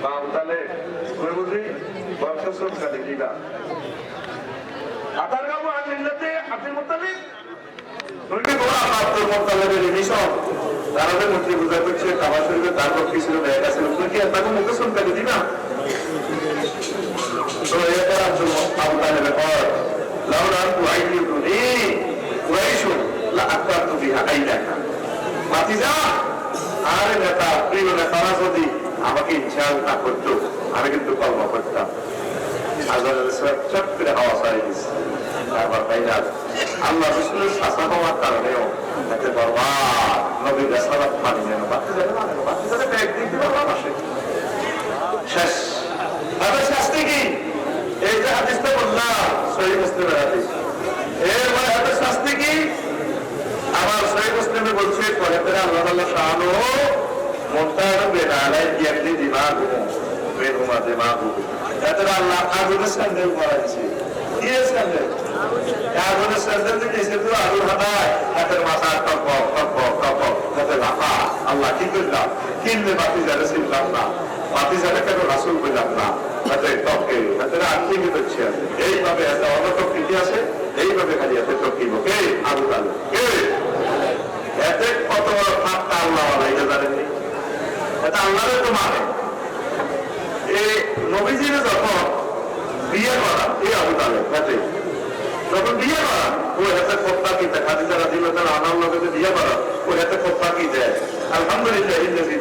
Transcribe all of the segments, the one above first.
তাহলে বুঝি বংশশ্রম কাটে কিনা আতার গাবো আর মিল্লাতে আব্দুল মুত্তালিব তুমি বড় আব্দুল মুত্তালিবের মিশন তারাদের মূর্তি পূজা করছে কাবা শরীফে তার পক্ষে ছিল মেয়েটা ছিল তুমি কি তাকে মুখে শুনতে দিবা তো এরপর আব্দুল মুত্তালিবের পর লাউলা তুআইয়ুনি কুরাইশু লা আকবারতু বিহা আইনাকা ভাতিজা আর নেতা প্রিয় নেতারা যদি আমাকে ইনশাল না করতো আমি কিন্তু কর্ম করতাম চট করে হাওয়া সারি দিচ্ছে তারপর ভাইরা আল্লাহ রসুলের শাসন হওয়ার কারণেও এতে বরবাদ নবীর রেসালাত মানি নেন বাকি যাবে ব্যাগ দিতে পারলাম আসে শেষ তাদের শাস্তি কি এই যে হাদিসটা বললাম সহিহ মুসলিমের হাদিস এরপরে হাতের শাস্তি কি আমার সহিহ মুসলিমে বলছে পরে আল্লাহ আল্লাহ শাহানো মনটার বেড়ালাই দিয়ে দিমাগ বেরুমা দিমাগ এতে আল্লাহ আগুনের স্যান্ডেল করাইছে কি স্যান্ডেল আগুনের স্যান্ডেল দিয়েছে তো আলু হাতায় হাতের মাথা টপ টপ টপ হাতে লাফা আল্লাহ কি করলাম কিনলে বাতি যারে ছিলাম না বাতি যারে কেন রাসুল পেলাম না হাতে টপকে হাতে আর্থিক হচ্ছে এইভাবে এত অনটক কি আছে এইভাবে খালি এত টকিব কে আলু আলু কে এতে কত বড় ঠাট্টা আল্লাহ এটা জানেননি এটা আল্লাহরে তো মানে এই নবীজিরে যখন বিয়ে করা এই আবু তালেব হাতে যখন বিয়ে করা ওই হাতে খোপ্পা কি দেয় খাদিজা রাদিয়াল্লাহু তাআলা আনহার লগে বিয়ে করা ওই হাতে খোপ্পা কি দেয় আলহামদুলিল্লাহ ইল্লাযী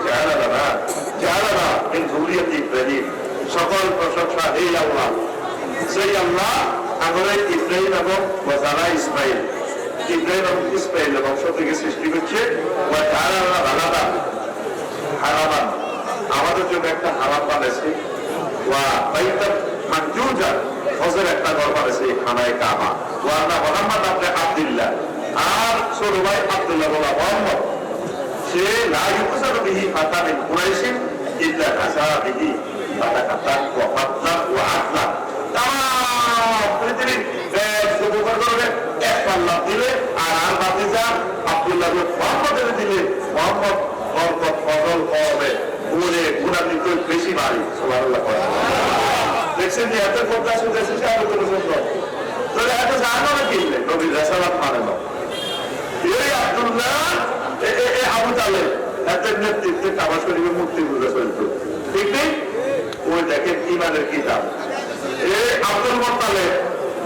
জাআলানা মিন যুররিয়াতি ইব্রাহিম সকল প্রশংসা এই আল্লাহ সেই আল্লাহ আমাদের ইব্রাহিম এবং ওয়াজারা ইসমাইল ইব্রাহিম এবং ইসমাইলের বংশ থেকে সৃষ্টি করছে ওয়া জাআলানা বালাদা হারামান আমাদের জন্য একটা হারাম বানাইছে ওয়া বাইতান মানজুজা হজের একটা ঘর বানাইছে খানায় কাবা ওয়া না মুহাম্মদ আবনে আব্দুল্লাহ আর ছোট ভাই আব্দুল্লাহ বলা মুহাম্মদ সে লা ইউসাদু বিহি ফাতামিন কুরাইশিন ইল্লা কাসা বিহি ফাতাকাতান ওয়া ফাতলান ওয়া আতলান তামাম পৃথিবীর সুবহান করে এক পাল্লা দিলে আর ভাতিজা আব্দুল্লাহ মুহাম্মদের দিলে মুহাম্মদ বরকত ফজল হবে গুণে গুণান্বিত বেশি বাড়ি সুবহানাল্লাহ দেখছেন যে এত কথা শুনতেছে সে আরো কোনো শুনল তাহলে এত জানো না কিনলে নবীর রেসালাত মানে না এই আব্দুল্লাহ আবু তালেব এতের নেতৃত্বে কাবা শরীফে মূর্তি পূজা চলতো ঠিক নেই ওই দেখেন ইমানের কিতাব এই আব্দুল মুত্তালিব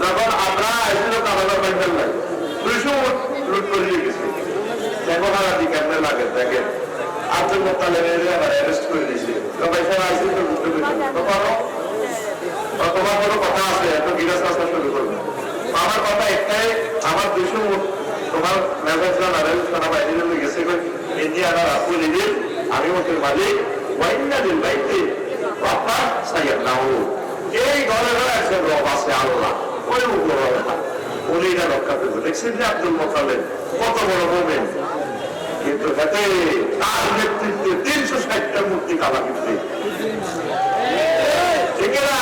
যখন আমরা আসছিল কাবাগার বাইবেল নাই 200 লুট করে নিয়ে গেছে দেখো হারাদি কেমনে লাগে দেখেন আব্দুল মুত্তালিবের আবার অ্যারেস্ট করে দিয়েছে তো ভাই স্যার আইসি তো বুঝতে পেরেছি তো পারো তোমার কোনো কথা আছে এত গিরাজ আসা শুরু করবে আমার কথা একটাই আমার 200 তোমার মেজাজরা নারেল সোনা বাইরে নিয়ে গেছে ইন্ডিয়ানা রাসুল ইদিল আমি ওদের মালিক ওয়াইন্না দিল বাইতে বাপ্পা সাইয়াদ নাও এই ঘরে ঘরে একজন রব আছে আল্লাহ ওই উপর উনি এটা রক্ষা করবে দেখছেন যে আব্দুল মুত্তালিব কত বড় মুমিন কিন্তু হাতে তার নেতৃত্বে 360টা মূর্তি কাবা কিনতে ঠিক না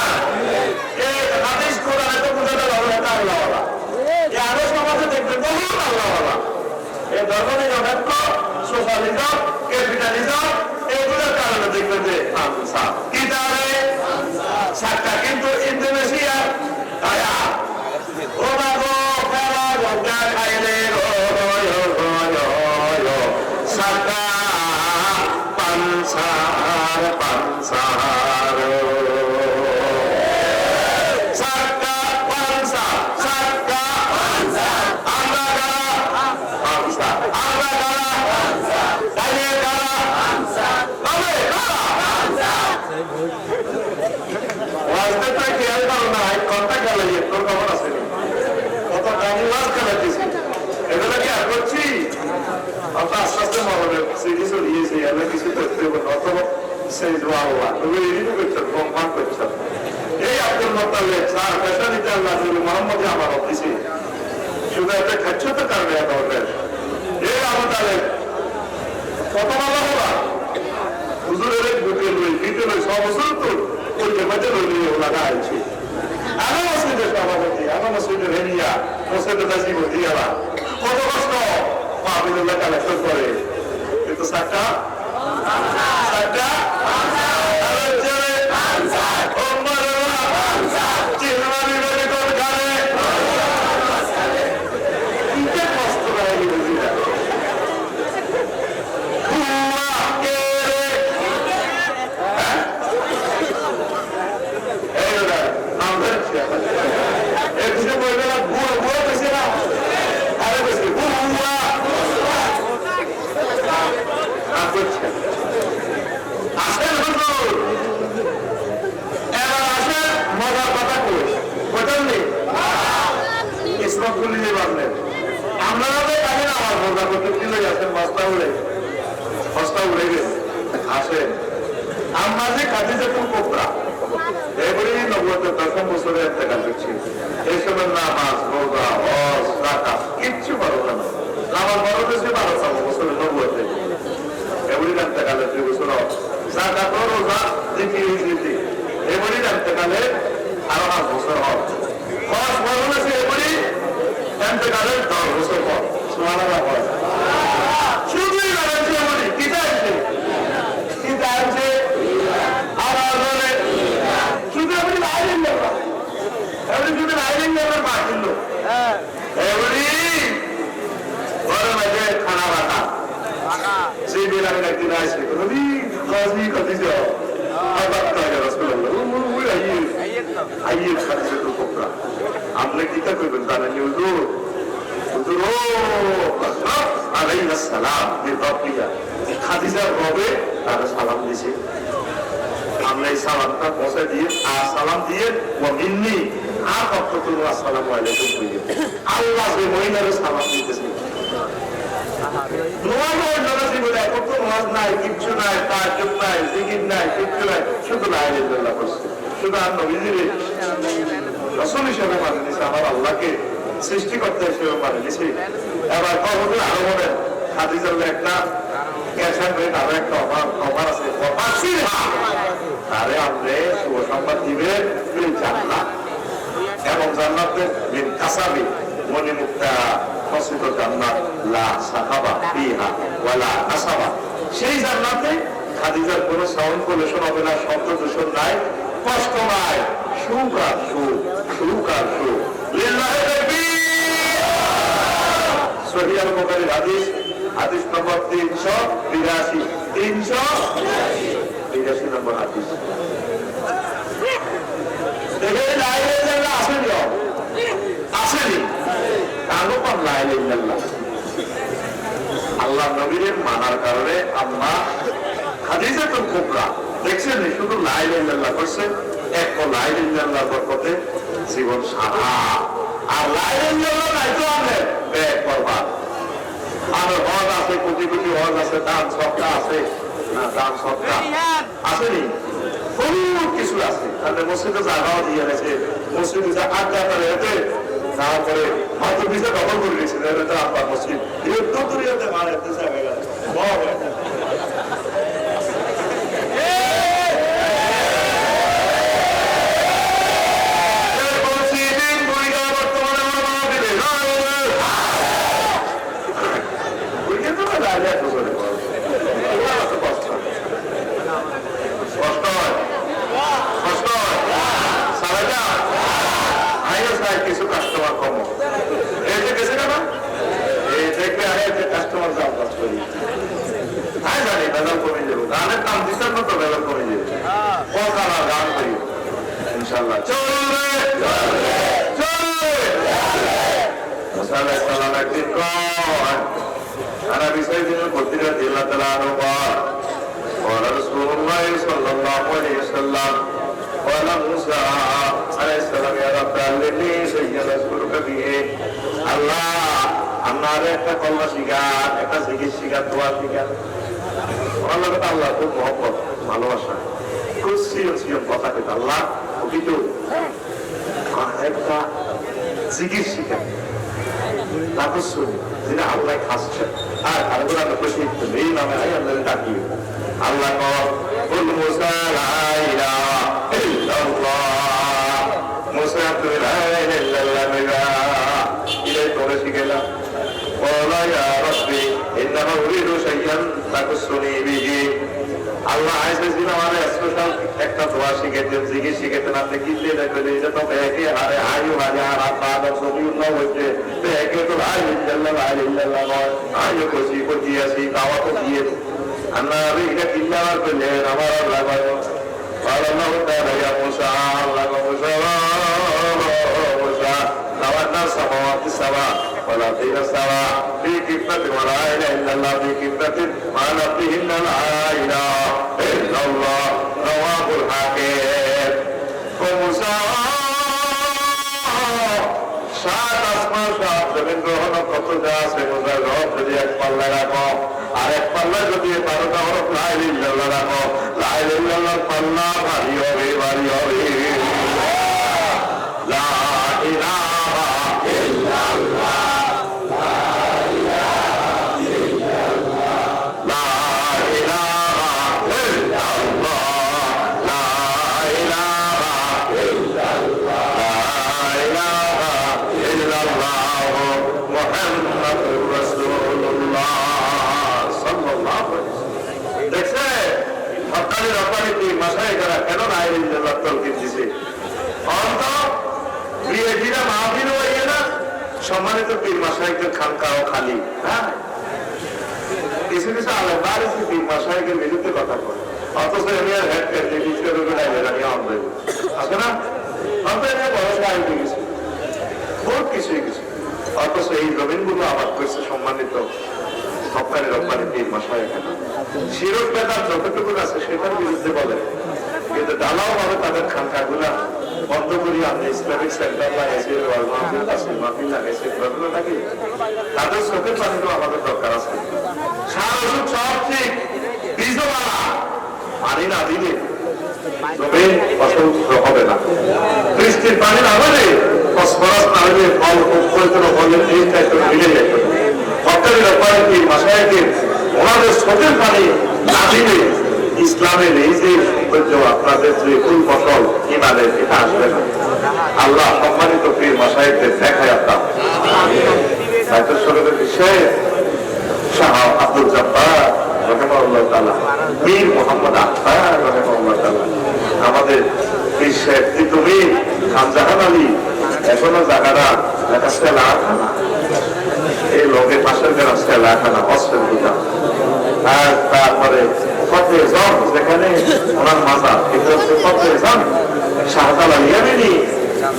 এই হাদিস কোরআনে তো বুঝা গেল এটা আল্লাহওয়ালা এই আরো সমাজে দেখবেন বহুত আল্লাহওয়ালা এই ধর্মনিরপেক্ষ সোশ্যালিজম ক্যাপিটালিজম এগুলোর কারণে দেখবেন যে কি তাহলে সাতটা কিন্তু ইন্দোনেশিয়া আয়া ও বাবু ফেরা গঙ্গা খাইলে সাকা পানসার পানসার সাকা পানসার সাকা পানসার আমরা গারা পানসার আমরা গারা পানসার তাইলে গারা পানসার তবে গারা পানসার ওয়াজটা খেয়াল করো না কোনটা গেলে তোর খবর আছে কত দামি ওয়াজ খেলা দিছি এগুলো কি আর করছি আমরা আস্তে আস্তে মরণের সিরিজ দিয়েছি এগুলো কিছু করতে হবে অথবা সেই আল্লাহ তুমি রিভিউ করছেন কনফার্ম করছেন এই আব্দুল মুত্তালিব স্যার পেশা দিতে আল্লাহ মোহাম্মদে আমার অফিসে শুধু একটা খাচ্ছতের কারণে এত অভ্যাস এই আবু তালেব কত ভালো হবা হুজুরের বুকে লই পিঠে লই সব বছর তো ওই জায়গাতে লই লাগা আছে আমার মসজিদের সভাপতি আমার মসজিদের হেনিয়া মসজিদের দাসী বদিয়ালা কত কষ্ট মাহবিদুল্লাহ কালেকশন করে কিন্তু সাতটা খাদিজাতুল কুবরা এবারে নবুয়তের 10 বছরে ইন্তেকাল করছে। এই সময় নামাজ, রোজা, হজ, যাকাত কিচ্ছু পারো না। নামাজ বড় হয়েছে 12 বছরে নবুয়তে, এবারে ইন্তেকালের 2 বছর যাকাত, রোজা, জিকির, জিকির এবারে ইন্তেকালে আরো 5 বছর হজ বড় হয়েছে, এবারে ইন্তেকালের 10 বছর পর। সুবহানাল্লাহ। শুধুই বেড়াচ্ছে এবারে কি চাইছে, কি চাইছে আর শুধু আপনি লাইলেন ব্যাপার, এবারে শুধু লাইলেন ব্যাপার বাঁচিল এবারে বড় মাঝে খানা বাটা সেই বেলা একদিন আসবে নবী কাজী খাদিজা আপনি কিতা করবেন জানেন হুজুর? হুজুর ও আলাইহিস সালাম খাদিজার রবে তারা সালাম দিয়েছে। আমরা এই সালামটা পৌঁছে দিয়ে আর সালাম দিয়ে ও মিন্নি আর কতক্ষণ আসসালামু আলাইকুম কইয়ে আল্লাহ যে মহিলারে সালাম দিতেছে। কিচ্ছু নাই, তাজ্জুদ নাই, জিকির নাই, কিচ্ছু নাই, শুধু লা ইলাহা ইল্লাল্লাহ করছে। শুধু আর নবীজিরে রাসূল হিসেবে মানে নিছে, আমার আল্লাহকে সৃষ্টিকর্তা হিসেবে মানে নিছে। এবার কবরে আরো বলেন খাদিজার একটা ক্যান্সার রেট আরো একটা অফার আছে, আরে আপনি শুভ সংবাদ দিবেন জান্নাত এবং জান্নাতের মিন কাসাবি মনিমুক্তা খসিত জান্নাত লা সাহাবা ফিহা ওয়ালা কাসাবা। সেই জান্নাতে খাদিজার কোনো সাউন্ড পলিউশন হবে না, শব্দ দূষণ নাই, কষ্ট নাই, সুখ আর সুখ, সুখ আর সুখ। লিল্লাহি তাকবীর। সহিহ আল বুখারী হাদিস, হাদিস নম্বর 382, 382 নম্বর হাদিস। দেখে লা ইলাহা ইল্লাল্লাহ আসেনি, আসেনি কাগজ লা ইলাহা ইল্লাল্লাহ। আল্লাহ নবীর মানার কারণে আম্মা খাদিজাতুল কুবরা দেখছেন শুধু লা ইলাহা ইল্লাল্লাহ করছে, এক লা ইলাহা ইল্লাল্লাহ বরকতে জীবন সারা। আর লা ইলাহা ইল্লাল্লাহ নাই তো আমাদের ব্যাগ বরবাদ। আর হজ আছে, কোটি কোটি হজ আছে, দান সদকা আছে, না দান সদকা আসেনি, বহুত কিছু আছে। তাহলে মসজিদে জায়গাও দিয়ে গেছে, মসজিদে যা আড্ডা করে এতে তারপরে হয়তো বিজে দখল করে গেছে আপনার মসজিদ দূরিয়াতে মানে কিছু কাস্টমার কম গেছে না, এই দেখবে আগে কাস্টমার দাম কাজ করি জানি বেদল কমে যাবো, গানের দাম দিচ্ছেন না তো বেদল কমে যাবে, কথা না গান করি ইনশাল্লাহ চলবে চলবে। সালাম একদিন কয় সারা বিষয় দিন ভর্তিরা দিল্লা তালা আনোবার রাসূলুল্লাহ সাল্লাল্লাহু আলাইহি ওয়াসাল্লাম قال موسى عليه السلام يا رب علمني شيئا اذكرك به। আল্লাহ আমার একটা কলমা শিখা, একটা জিকির শিখা, দোয়া শিখা। আল্লাহ আল্লাহ খুব মহব্বত, ভালোবাসা, খুব সিরিয়াস কথা কিন্তু আল্লাহ কিন্তু একটা জিকির শিখা তাকে শুনি যেটা আল্লাহ খাসছেন। আর আরেকবার আমরা প্রশ্ন এই নামে আল্লাহ ডাকি আল্লাহ কুল মুসা লা ইলাহা ইল্লাল্লাহ মুসা তুমি লা ইলাহা ইল্লাল্লাহ ইলাই তোরে শিখেলাম। ওয়ালা ইয়া রাব্বি ইন্নাহু ইউরিদু শাইআন তাকুসুনি বিহি। আল্লাহ আইসেছিল আমাদের স্পেশাল একটা দোয়া শিখেছেন, জিকির শিখেছেন। আপনি কি দিয়ে দেখবেন এটা তো একে হারে আয়ু হাজার আপাদ সবিউল্লাহ হচ্ছে একে তো আয়ু ইল্লাল্লাহ আয়ু ইল্লাল্লাহ নয়, আয়ু খুশি খুশি আসি দাওয়া তো দিয়ে আল্লাহ এটা কিল্লার করলেন আমার আল্লাহ আল্লাহ তাআলা ইয়া মুসা আল্লাহ মুসা মুসা লাওয়ানা সামাওয়াতি সাবা ওয়ালা তিনা সাবা ফি কিফাতি ওয়ালা ইলাহা ইল্লাল্লাহ ফি কিফাতি ওয়ালা তিহিন্না লা ইলাহা ইল্লাল্লাহ রাওয়াহুল হাকিম। ও মুসা সাত আসমান সাত জমিন গ্রহণ কত যা আছে মুসা রব যদি এক পাল্লা রাখো আর এক পাল্লা যদি 12টা হরফ লা ইলাহা ইল্লাল্লাহ রাখো, লা ইলাহা ইল্লাল্লাহর পাল্লা ভারী হবে, ভারী হবে। লা ইলাহা ইল্লাল্লাহ, লা ইলাহা ইল্লাল্লাহ, লা ইলাহা ইল্লাল্লাহ, লা ইলাহা ইল্লাল্লাহ, লা ইলাহা ইল্লাল্লাহ মুহাম্মাদুর রাসূলুল্লাহ সাল্লাল্লাহু আলাইহি ওয়াসাল্লাম। দেখছে হকানি রব্বানি মাশায়েখরা কেন লা ইলাহা ইল্লাল্লাহ তালকিন দিছে? অন্ত বিয়েটিরা মাহফিল হয়ে না, সম্মানিত পীর মাশায়েখদের খানকাও খালি। হ্যাঁ, কিছু কিছু আলেম বাড়িতে পীর মাশায়েখের বিরুদ্ধে কথা বলে, অথচ আমি আর হেড পেয়ে দিচ্ছি আমি অন্ধ আছে না, অন্ত এনে বড় সাহেব গেছে বহুত কিছুই কিছু, অথচ এই জমিনগুলো আবাদ করছে সম্মানিত হকানি রব্বানি পীর মাশায়েখরা। শিরক বেদাত যতটুকু আছে সেটার বিরুদ্ধে বলে, কিন্তু ডালাও ভাবে তাদের খানকাগুলা বন্ধ করি আমরা ইসলামিক সেন্টার লাগাইছি, মাহফিল লাগাইছি, নাকি তাদের চোখের পানিও আমাদের দরকার আছে। সারা ওষুধ সব ঠিক, বীজওয়ালা পানি না দিলে জমিন ফসল হবে না, বৃষ্টির পানি না হলে ফসফরাস না হলে ফল পরিচালনা ফলের এই দায়িত্ব মিলে যেত। হকানি রব্বানি পীর মাশায়েখদের ওনাদের চোখের পানি না দিলে ইসলামের এই যে সৌন্দর্য, আপনাদের যে ফুল ফসল ইমানের, এটা আসবে না। আল্লাহ সম্মানিত পীর মাশায়েখদের দেখায় আপনার দায়িত্ব শরীরের বিষয়ে শাহ আব্দুল জব্বার রাহিমাহুল্লাহ তাআলা, পীর মোহাম্মদ আখতার রাহিমাহুল্লাহ তাআলা, আমাদের পীর শেখ তিতুমীর খানজাহান আলী, এখনো জায়গাটা দেখাচ্ছে লাখানা, এই লোকের পাশের গ্রামে লাখানা অস্ত্রের দোকান, আর তারপরে যেখানে ওনার মাজার, এটা হচ্ছে ফতেহজান শাহজালাল ইয়ামানি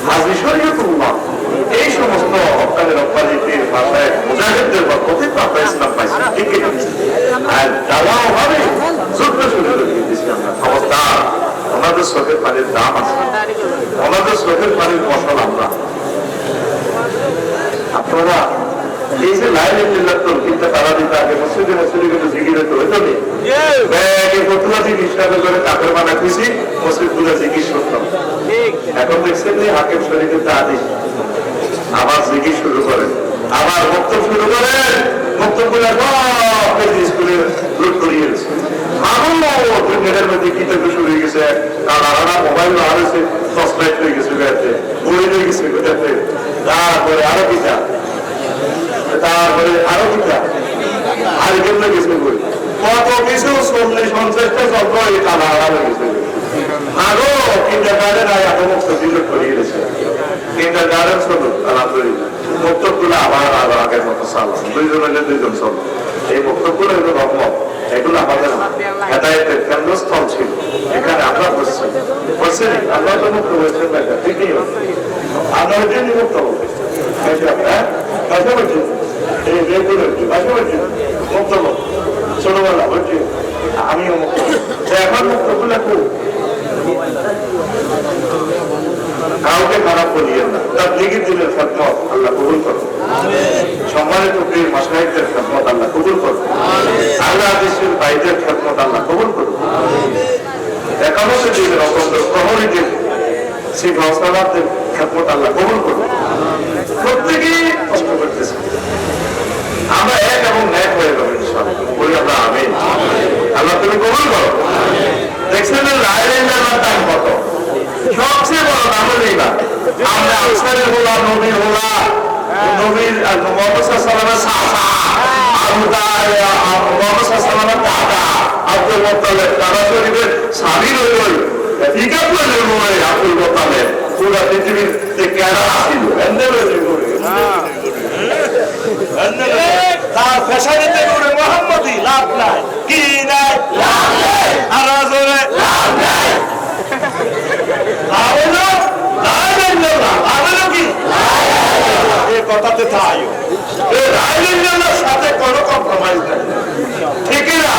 হাজী শরীয়তুল্লাহ। এই সমস্ত হকানি রব্বানি পীর মাশায়েখ মুজাহিদদের বরকতে আমরা ইসলাম পাইছি, ঠিক কি? আর দাওয়াও ভাবে যুদ্ধ শুরু করে দিয়েছি আমরা। খবরদার, ওনাদের চোখের পানির দাম আছে, ওনাদের চোখের পানির ফসল আমরা। আপনারা এই যে লা ইলাহা ইল্লাল্লাহ তালকিনটা তারা দিতে আগে মসজিদে মসজিদে কিন্তু জিকির হতো, হইতো নি? ব্যাগে কতলা জিকির হিসাবে করে কাপড় বানা খুশি মসজিদগুলো জিকির করতাম। এখন দেখছেন যে হাকিম শরীফের আদেশ আবার জিকির শুরু করেন, আবার বক্তব্য শুরু করেন, বক্তব্যগুলো সব স্কুলে লুট করিয়ে গেছে। দুনিয়ার মধ্যে কিতাব শুরু হয়ে গেছে, কালারা মোবাইল হারাইছে, সাবস্ক্রাইব হয়ে গেছে, বই হয়ে গেছে, তারপরে আরো কিতাব, তারপরে আরো কিতাব, আর কেমন গেছে বই, কত কিছু 40-50টা শব্দ এই কালারা হয়ে গেছে। আরো কিন্ডার গার্ডেন এত মুক্ত দিল করিয়ে গেছে, কিন্ডার গার্ডেন চলো আলহামদুলিল্লাহ, বক্তব্যগুলো আবার আরো আগের মতো চালাম, দুইজন হলে দুইজন চলো। এই বক্তব্যগুলো এগুলো রহমত, এগুলো আমাদের হেদায়েতের কেন্দ্রস্থল ছিল, এখানে আমরা বসছি, বলছি আল্লাহ তো মুক্ত হয়েছেন, ঠিকই আমরা ওই জন্য মুক্ত হবো, পাশাপাশি এই বেগুলো পাশাপাশি মুক্ত হবো, ছোটবেলা বলছি আমিও মুক্ত, এখন মুক্তগুলো খুব কাউকে খারাপ বলিয়েন না, তার লিখিত দিনের খেদমত আল্লাহ কবুল করুন, সম্মানিত পীর মাশায়েখদের খেদমত আল্লাহ কবুল করুন, আল্লাহ হাদিসের ভাইদের খেদমত আল্লাহ কবুল করুন, একাদশ দিনের অত্যন্ত প্রহরীদের সেই ভাষাবাদের খেদমত আল্লাহ কবুল করুন। প্রত্যেকেই কষ্ট করতেছে, আমরা এক এবং ন্যাক হয়ে যাবো ইনশাআল্লাহ, বলি আমরা আমিন। আল্লাহ তুমি কবুল করো। দেখছেন লা ইলাহা ইল্লাল্লাহর দাম কত, সবচেয়ে বড় দাম হলো ইমান। আমরা আনসারের হোলা, নবীর হোলা, নবীর মুহাম্মদ সাল্লাল্লাহু আলাইহি ওয়াসাল্লাম, মুহাম্মদ সাল্লাল্লাহু আলাইহি ওয়াসাল্লামের দাদা আব্দুল মুত্তালিব, দাদা শরীফের স্বামী হইল ইকাপ হইল আব্দুল মুত্তালিব, পুরো পৃথিবীর যে কেডা ছিল তার পেশানিতে করে মুহাম্মদী লাভ নাই, কি নাই লাভ নাই, আর জোরে লাভ নাই, আওলো লা ইলাহা ইল্লাল্লাহ, আওলো কি লা ইলাহা ইল্লাল্লাহ, এই কথাতে থাইও, এই লা ইলাহা ইল্লাল্লাহর সাথে কোনো কম্প্রোমাইজ নাই, ঠিক না?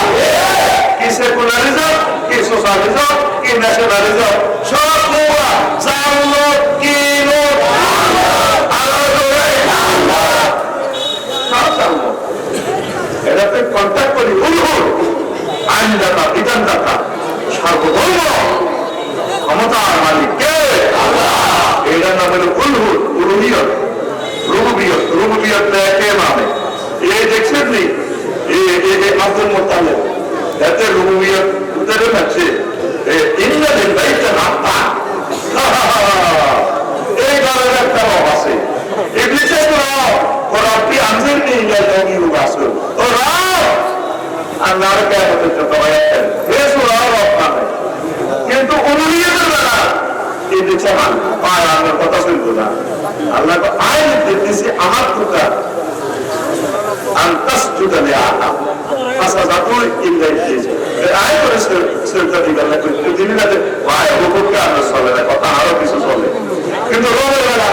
কি সেকুলারিজম, কি সোশ্যালিজম, কি ন্যাশনালিজম, সব পুরা জানলো কি লোক এটাতে কন্ট্যাক্ট করি ইলাহিয়াতের রুবুবিয়ত উত্তরে থাকছে ইন্না লিল্লাহি রাব্বা এই ধরনের একটা রব আছে ইবলিসের রব ও রব্বি আনজিরনি ইলা ইয়াউমি ইউবাসুন ও রব আল্লাহর কিয়ামতের জন্য আয়াত এই সূরা রব নামে কিন্তু উলুহিয়তের বেলা ইবলিস পায় আল্লাহর কথা শুনতো না আল্লাহ তো আয়াত দিতেছে আমার কথা আনতাসজুদা লিআদম ফাসাদাতু ইল্লা ইবলিস আয়াত করে সেটা দিবেন না কিন্তু দিনে ভাই হুকুমকে আল্লাহ চলে না কথা আরো কিছু চলে কিন্তু রবের বেলা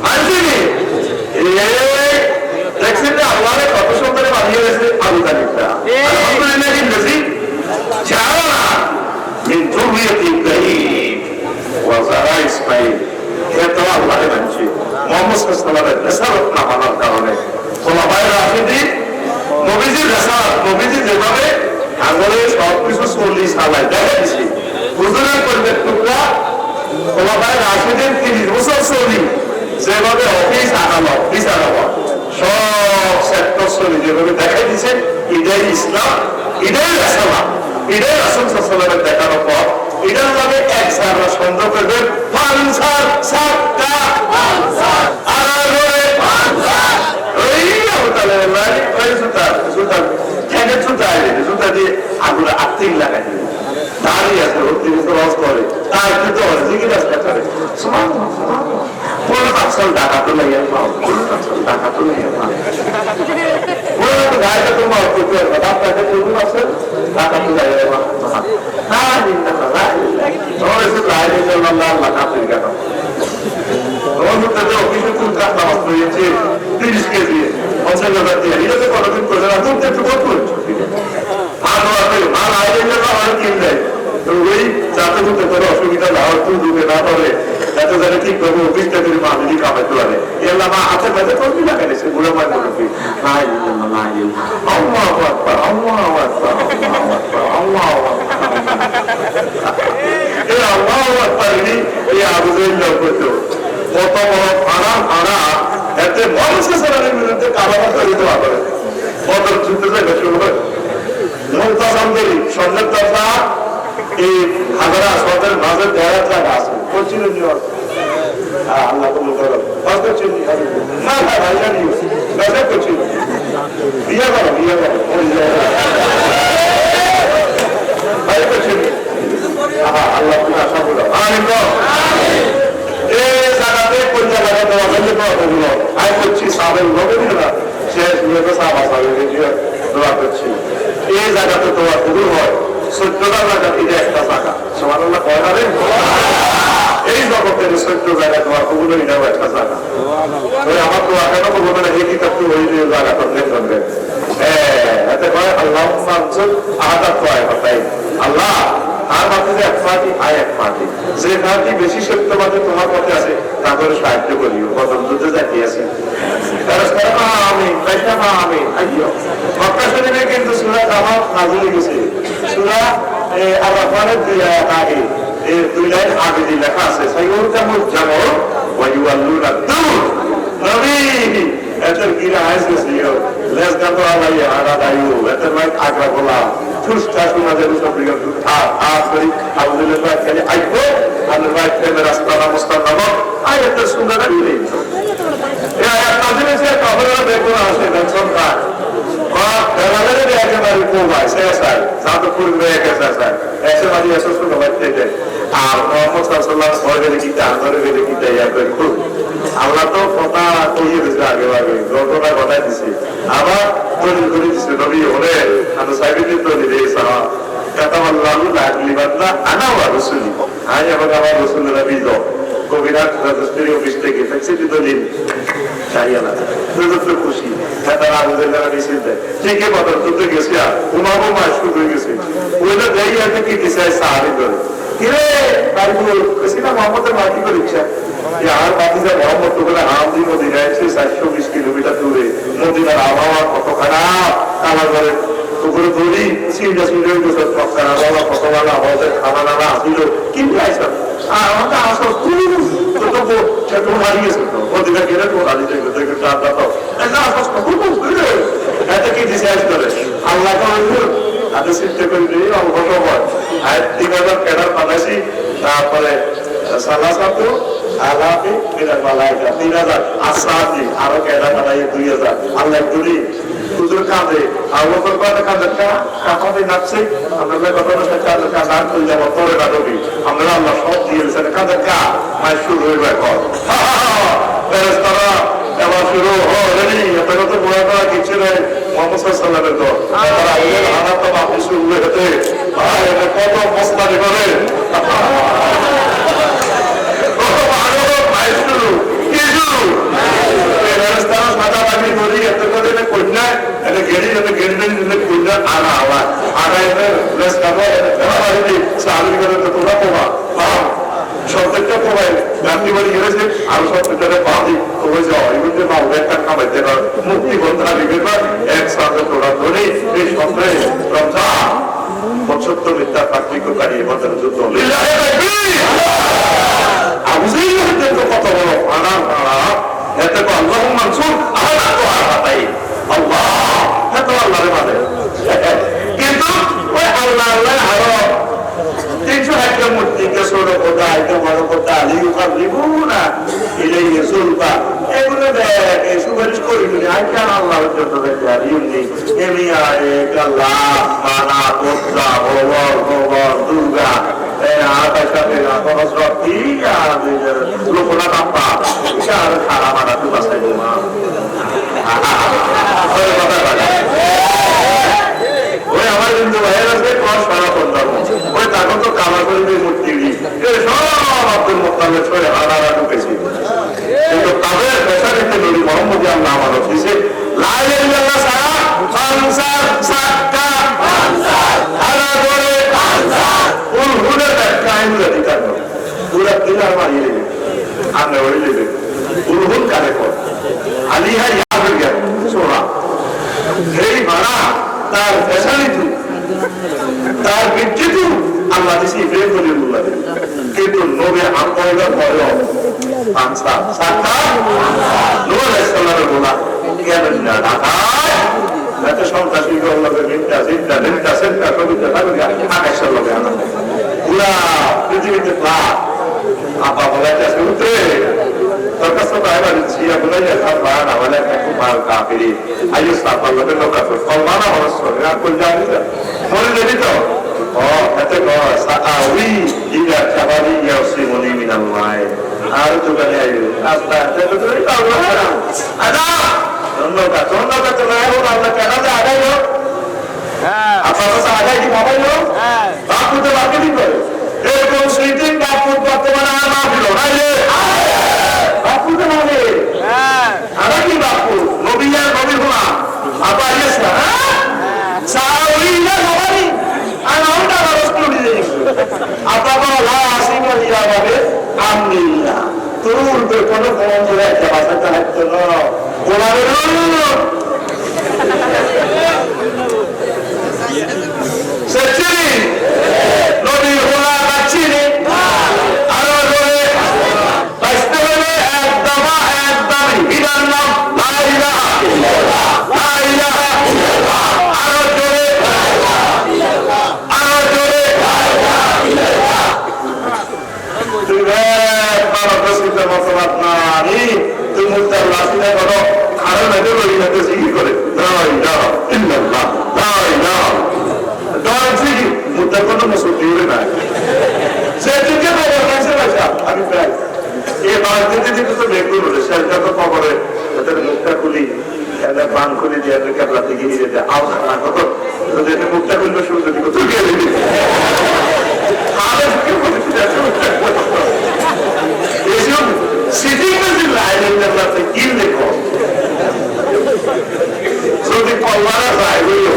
মানছিনি দেখছেন যে আল্লাহরে কত সুন্দর বানিয়ে গেছে আবু তালিবরা আলহামদুলিল্লাহ ইংরেজি জানো না মিন যুররিয়াতি ইব্রাহিম ওয়া যারা ইসমাঈল এত আল্লাহরে মানছে মুহাম্মদ সাল্লাল্লাহু আলাইহি ওয়াসাল্লাম না মানার কারণে খোলাফায়ে রাশিদিন নবীজির রাসাল নবীজি যেভাবে আঙুলে সবকিছু 40 সালায় দেখা দিছে হুজুরের পরিবেশ টুকরা খোলাফায়ে রাশিদিন 30 বছর চলি যেভাবে অফিস আদালত বিচার সব সেক্টর চলি যেভাবে দেখাই দিছে এটাই ইসলাম এটাই রাসালাম এটাই রাসূল সাল্লাল্লাহু আলাইহি ওয়াসাল্লামের দেখানোর পর এটার নামে এক সারা সন্দেহ করবেন পানসার সাতটা পানসার আরে পানসার ওই আবতালে মানে ওই সুতা কেন সুতা সুতা দিয়ে আগুন আত্মিক লাগাই দিবে দাঁড়িয়ে আছে অতি রস করে তার কিন্তু অজিকে রাস্তা করে সুবহানাল্লাহ সুবহানাল্লাহ কোন আসল টাকা তো নাই পাও কোন আসল টাকা তো নাই পাও কোন তো গায়টা তো মার করতে কথা টাকা তো আছে টাকা তো নাই পাও না দিন না না ওরে তো লাইনে আল্লাহ আল্লাহ কাফির কথা রোজ তো অফিসে কোন কাজ নামাজ পড়েছে 30 কেজি 50,000 দিয়ে এটা তো কোনদিন করে না তুমি একটু কত করছো ভালো আছে ভালো আইলে না আর কি দেয় তো ওই যাতে করতে কোনো অসুবিধা না হয় তুই ঢুকে না পড়ে যাতে যাতে ঠিক করবো অফিসটা করে মামিলি কামাইতে পারে এলা মা হাতে মাঝে করবি না কেন সে বুড়ো মাই বলবি নাই নাই আল্লাহু আকবার আল্লাহু আকবার আল্লাহু আকবার এই আল্লাহু আকবার এই আবুদের লোক করতো কত বড় ফাড়া এতে মানুষের সারার বিরুদ্ধে কারাবাস দিতে পারে কত যুদ্ধে যাবে শুরু হয় মুলতাসামদেরই সন্ন্যত দরজা এই হাজারা সদের মাঝে দেড় জায়গা আছে কোচিন নিয়র আল্লাহ কবুল করো কত কোচিন না না ভাইয়া নিও গাজা কোচিন বিয়া করো ভাই কোচিন আল্লাহ তুমি আশা করো আমিন এই জায়গাতে কোন জায়গাতে দেওয়া হলে পাওয়া আই করছি সাবেল হবে না শেষ নিয়ে সাবা সাবেল দিয়ে দোয়া করছি এই জায়গাতে দোয়া শুরু হয় 14টা জায়গা থেকে একটা জায়গা সুবহানাল্লাহ কয় না রে এই জগতের 14 জায়গা দোয়া কবুল হই না একটা জায়গা ওই আমার দোয়া কেন কবুল না এই কিতাব তো ওই জায়গাটা লেখা হবে এতে কয় আল্লাহুম্মা আনসুর আহাদা কয় তাই আল্লাহ আর মাত্র এক পার্টি আয় এক পার্টি যে পার্টি বেশি সত্যবাদী তোমার পথে আছে তাদের সাহায্য করিও বদল যুদ্ধে যাইতে আছে আমি আইয়ো মক্কা শরীফে কিন্তু সূরা কামার নাযিল হয়েছে সূরা আর-রাহমানের 2 আয়াত আগে এই 2 লাইন আগে যে লেখা আছে সাইয়ুরকামুল জামু ওয়া ইউআল্লুনা দুর নবী এটার গিরা আইছে লেস গাতো আলাই আরা দাইও এটার লাইক আগরা বলা ফুসটা শোনা যাবে সব বিগত করি আলহামদুলিল্লাহ খালি আইবো আল্লাহ প্রেমের রাস্তা মুস্তাফা আয়াত সুন্দর দিলে এই আয়াত নাযিল হয়েছে কবরের দেখো আসে দেখছন কা দেওয়ালে দেখে বাড়ি কোবাই শেষাই সাথে পূর্বে এসেছে এসে মাঝে এসে শুনে বাইতে যায় আর মুহাম্মদ সাল্লাল্লাহু আলাইহি ওয়াসাল্লাম কি আন্দরে বেলে কি ইয়া করে খুব আল্লাহ তো কথা কইয়ে দিছে আগে ঘটনা ঘটাই দিছে আবার তৈরি করে দিছে নবী হলে আর সাইবিতে তৈরি দিয়েছে কাতাবাল্লাহু লা ইলাহা আনা ওয়া রাসূলি আয় আমার রাসূলের নবী তো কবিরাট রাজস্ত্রী অফিস থেকে ফ্যাক্সিটি দলিল চাইয়া না তো খুশি তারা আমাদের যারা মিছিল দেয় ঠিকই বদল করতে গেছে আর উমাবো মাস শুরু হয়ে গেছে ওইটা দেই আছে কি দিছে সাহাবি করে কিরে তারপর কসিনা মোহাম্মদের মাটি করে ইচ্ছা আর বাতিজা মোহাম্মদ তো বলে আমদি মদিনা আছে 420 কিলোমিটার দূরে মদিনার আবহাওয়া কত খারাপ কালা করে উপরে দড়ি সিলটা সিলটা হইতেছে মক্কার আবহাওয়া কত ভালো আবহাওয়া খানা নানা আসিল কিন্তু আইসা আর আমাকে আসো তো সেটা হারিয়েছে তো মদিনা গেলে তো হারিয়ে যাবে দেখে চার দাও এটা আসো এত কি ডিসাইড করে আল্লাহ হাতে চিন্তা করি দিই অল্প সময় আর 3000 ক্যাডার বানাইছি তারপরে সালা সাতু আলাপি মিনাল মালাইকা 3000 আসাদি আরো ক্যাডার বানাই 2000 আল্লাহ করি হুজুর কাঁদে আল্লাহ করবাতে কাঁদে কাঁদে নাচছে আমরা কথা বলতে কাঁদে কাঁদার করে যাব পরে কাঁদবি আমরা আল্লাহ সব দিয়েছেন কাঁদে কা মাই শুরু হইবে কর ফেরেশতারা এবার শুরু হলেনি এত কত বড় করা কিছু নেই মোহাম্মদ সাল্লাল্লাহু আলাইহি ওয়াসাল্লামের তো তারা আগে হানাত তো আপনি শুরু হতে ভাই এটা কত মস্তানি করে কত বড় আনার এতে আল্লাহ মানসুর কিন্তু ওই আল্লাহ আল্লাহ আরো 300 একটা মূর্তিকে ছোট কোথা একটা বড় কোথা লিখা লিখব না এটাই সুলতা এগুলো দেখ সুপারিশ করি আমি কেন আল্লাহর জন্য এমনি আল্লাহ মানা কোথা ভবর ভবর দুর্গা লোকনা কাপ্পা খারাপ মারা তু বাসাই মা ওই আমার কিন্তু ভাইয়ের আছে সারা ধর্ম ওই তখন তো কালা করে দিয়ে মূর্তি সব আব্দুল মোত্তালেব ছড়ে হারারা ঢুকেছি কিন্তু তাদের পেশারিতে নবী মোহাম্মদ আল্লাহ আমাদের দিছে লা ইলাহা ইল্লাল্লাহ সারা সংসার সাক্কা সংসার হারা করে সংসার উলহুলের ব্যাখ্যা আইনুল অধিকার পুরা দিলার মারিয়ে নেবে আমরা ওই নেবে উলহুল কারে কর আলিহা ইয়াবের জ্ঞান সোনা এই মানা তার পেশারিত তার বিদ্যুৎ আল্লাহ দিছি ইব্রাহিম খলিলুল্লাহ কিন্তু নবী আম্ময়দার পরেও পাঁচটা সাতটা নূহ আলাইহিস সালামের বলা কেমন না ঢাকায় যাতে সন্ত্রাসী করলে মিথ্যা জিন্দা মিথ্যা সেন্টার কবিতা থাকবে আকাশের লগে আনা পুরা পৃথিবীতে প্লাট আপা বলাইতেছে উঠে তোর কাছে তো আইবার ছিয়া বলাইয়া থাকবা না বলে একটু মাল কাফিরি আইয়ো সাফার লগে লোকা তো কলমানা হরস আর কই জানি না মনে দেবি তো ও এতে গো সাআউই ইলা জাবালি ইয়াসিমুনি মিনাল্লাহ আর তো গানে আইও আস্তা তো তো আল্লাহ আদা ধন্যবাদ ধন্যবাদ তো নাই হলো আল্লাহ কেন যে আগাইলো হ্যাঁ আপনারা তো আগাই কি ভাবাইলো হ্যাঁ বাপু তো বাকি দিন করে এরকম স্মৃতি বাপু বর্তমানে আর না দিল না রে বাপু তো মানে হ্যাঁ আরে কি বাপু নবী আর নবী হুনা আপা আইস না সাউই না নবী আর আমরা রাস্তা দিয়ে আপা বলা আসিমা দিয়া হবে আমনিল্লাহ তোর তো কোনো ফোন করে একটা বাসাতে হাঁটতো না গোলামের সচ্চিনি নবী হোলা বাচ্চিনি আরো জোরে বাঁচতে হলে একদমই বিধান নাম লা ইলাহা ইল্লাল্লাহ লা ইলাহা ইল্লাল্লাহ আরো জোরে লা ইলাহা ইল্লাল্লাহ আরো জোরে লা ইলাহা ইল্লাল্লাহ তুই বাবা প্রসিদ্ধ মতবাদ নানি তুই মুক্তার লাসিনা করো আরো নদী বলি না তো জিকির করে লা ইলাহা ইল্লাল্লাহ লা ইলাহা দরজি মুক্তার কোনো মুসলমান হলে না সে দিকে বড় কাছে বাচ্চা আমি প্রায় এই বাড়িতে দিকে তো দেখুন সেটা তো খবরে তাদের মুক্তা খুলি এনে বান খুলি দিয়ে কেবলা দিকে নিয়ে যেতে আওয়াজ না কত যদি এটা মুক্তা খুলবে শুরু দিকে তুই গেলি আরে কি বলছিস এসব সিটিং में লাইনের মধ্যে কি দেখো যদি পলওয়ারা যায় হইলো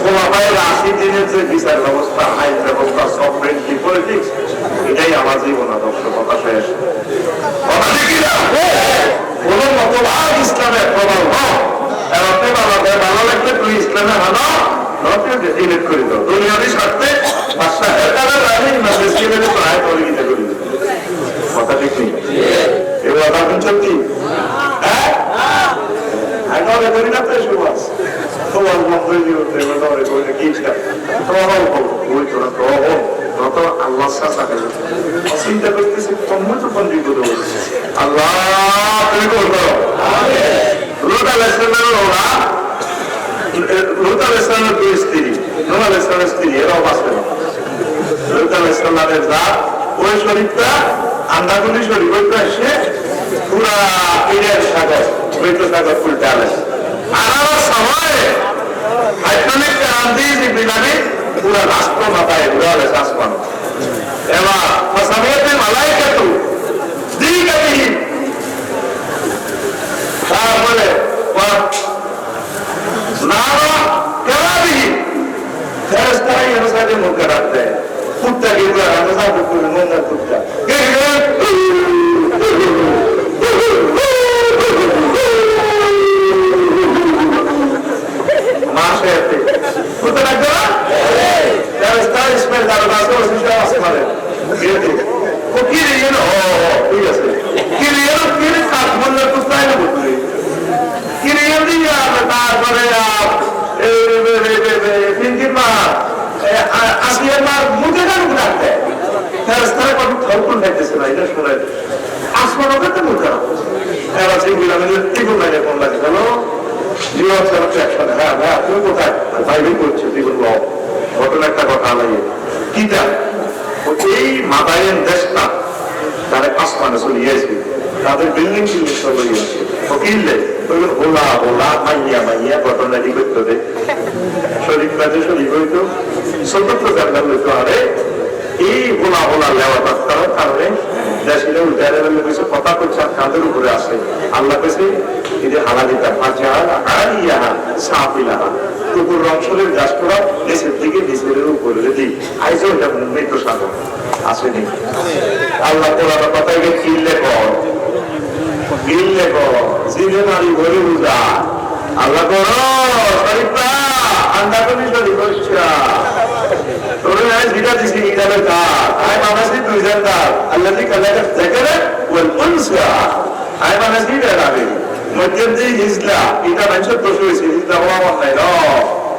ওলামায়ে রাশিদিনের যে বিচার ব্যবস্থা আইন ব্যবস্থা সফটওয়্যার পলিটিক্স এটাই আমার জীবন আদর্শ কথা শেষ কথা দেখি না কোনো মতবাদ ইসলামের প্রভাব এরপরে বাবাদের ভালো লাগবে তুই ইসলামে ভালো নতুন ডিলিট করে দাও দুনিয়ারই স্বার্থে বাদশা হেরকারের রানী মাদ্রাসায় প্রায় পরিগিতা করি কথা ঠিক নেই এবার আপনি সত্যি হ্যাঁ I know that very much as you was. So I'm not really going to ওয়াসওয়াসা করে চিন্তা করতেছে তোমরা তো কোন বিপদে পড়েছে আল্লাহ তুমি কবুল করো আমিন লূত আলাইহিস সালামের ওরা লূত আলাইহিস সালামের দুই স্ত্রী নূহ আলাইহিস সালামের স্ত্রী এরাও বাঁচবে না লূত আলাইহিস সালামের জাত ওই শরীফটা আন্দাগুলি শরীফ ওইটা এসে পুরা ইরার সাগর মৃত সাগর উল্টে আলাইছে আর আমার সময় হাইড্রোলিক ক্রান্তি জিবিলানি পুরা রাষ্ট্র মাথায় ঘুরে আলাইছে আসমান এবার ফাসামিয়াতে মালাইকাতু দিগাতিহিম তারপরে নারা কেরাবিহিম ফেরেশতারা ইনসানের মুখে রাখতে কুত্তা কি পুরা রাজা বুকুর মন্না কুত্তা মাশাআল্লাহ কুত্তা রাখতে না ফেরেশতারা ইসমাইল দারুন আছে ও সুশা আসমানে গেতে কোকিরে এলো ঠিক আছে কিরে এলো কিরে কাট মন্না কুত্তা এলো বুকুরে কিরে এলি তারপরে তিনদিন আসিয়ার মুখে কেন রাখতে ফেরেশতারা কত থলকুল খাইতেছে না এটা শুনে আসমান ওকে তো মুখ খারাপ এবার সেইগুলো আমি টিপুল লাইনে ফোন লাগে হ্যালো জীবন চালাচ্ছে একসাথে হ্যাঁ ভাইয়া তুমি কোথায় বাইরে করছো জীবন বাবু ঘটনা একটা কথা লাগে কিটা এই মাদায়ের দেশটা তারা আসমানে চলে গিয়েছে তাদের বিল্ডিং টিল্ডিং সব গিয়েছে ও কিনলে ওইগুলো হোলা হোলা মাইয়া মাইয়া ঘটনাটি করতে দে শরীফ কাজে শরীফ হইতো সতর্ক জানলাম হইতো আরে এই হোলা হোলা লেওয়া করার কারণে দেশে উল্টারে কিছু কথা করছে আর কাঁধের উপরে আসে আল্লাহ কাছে এই হালালিতা ফাজিয়াল আরিয়া সাফিলাহা কুকুর রংশলের গাছ করা নিচের দিকে নিচের উপরে দিই আইজও এটা মৃত্যু সাগর আসেনি আল্লাহ কোরআন কথাকে কিনলে কর কিনলে কর জিনে নারী ভরে বুঝা আল্লাহ করো শরীফা আন্ডা করে শরীফ বসছা তোরে আজ বিটা দিছি ইদালে কার আই মানাসি দুই জানদার আল্লাহি কালাকা যাকারা ওয়াল উনসা আই মানাসি দাঁড়াবে মধ্যম যে হিজলা এটা মানুষের দোষ হয়েছে হিজলা হওয়া নাই না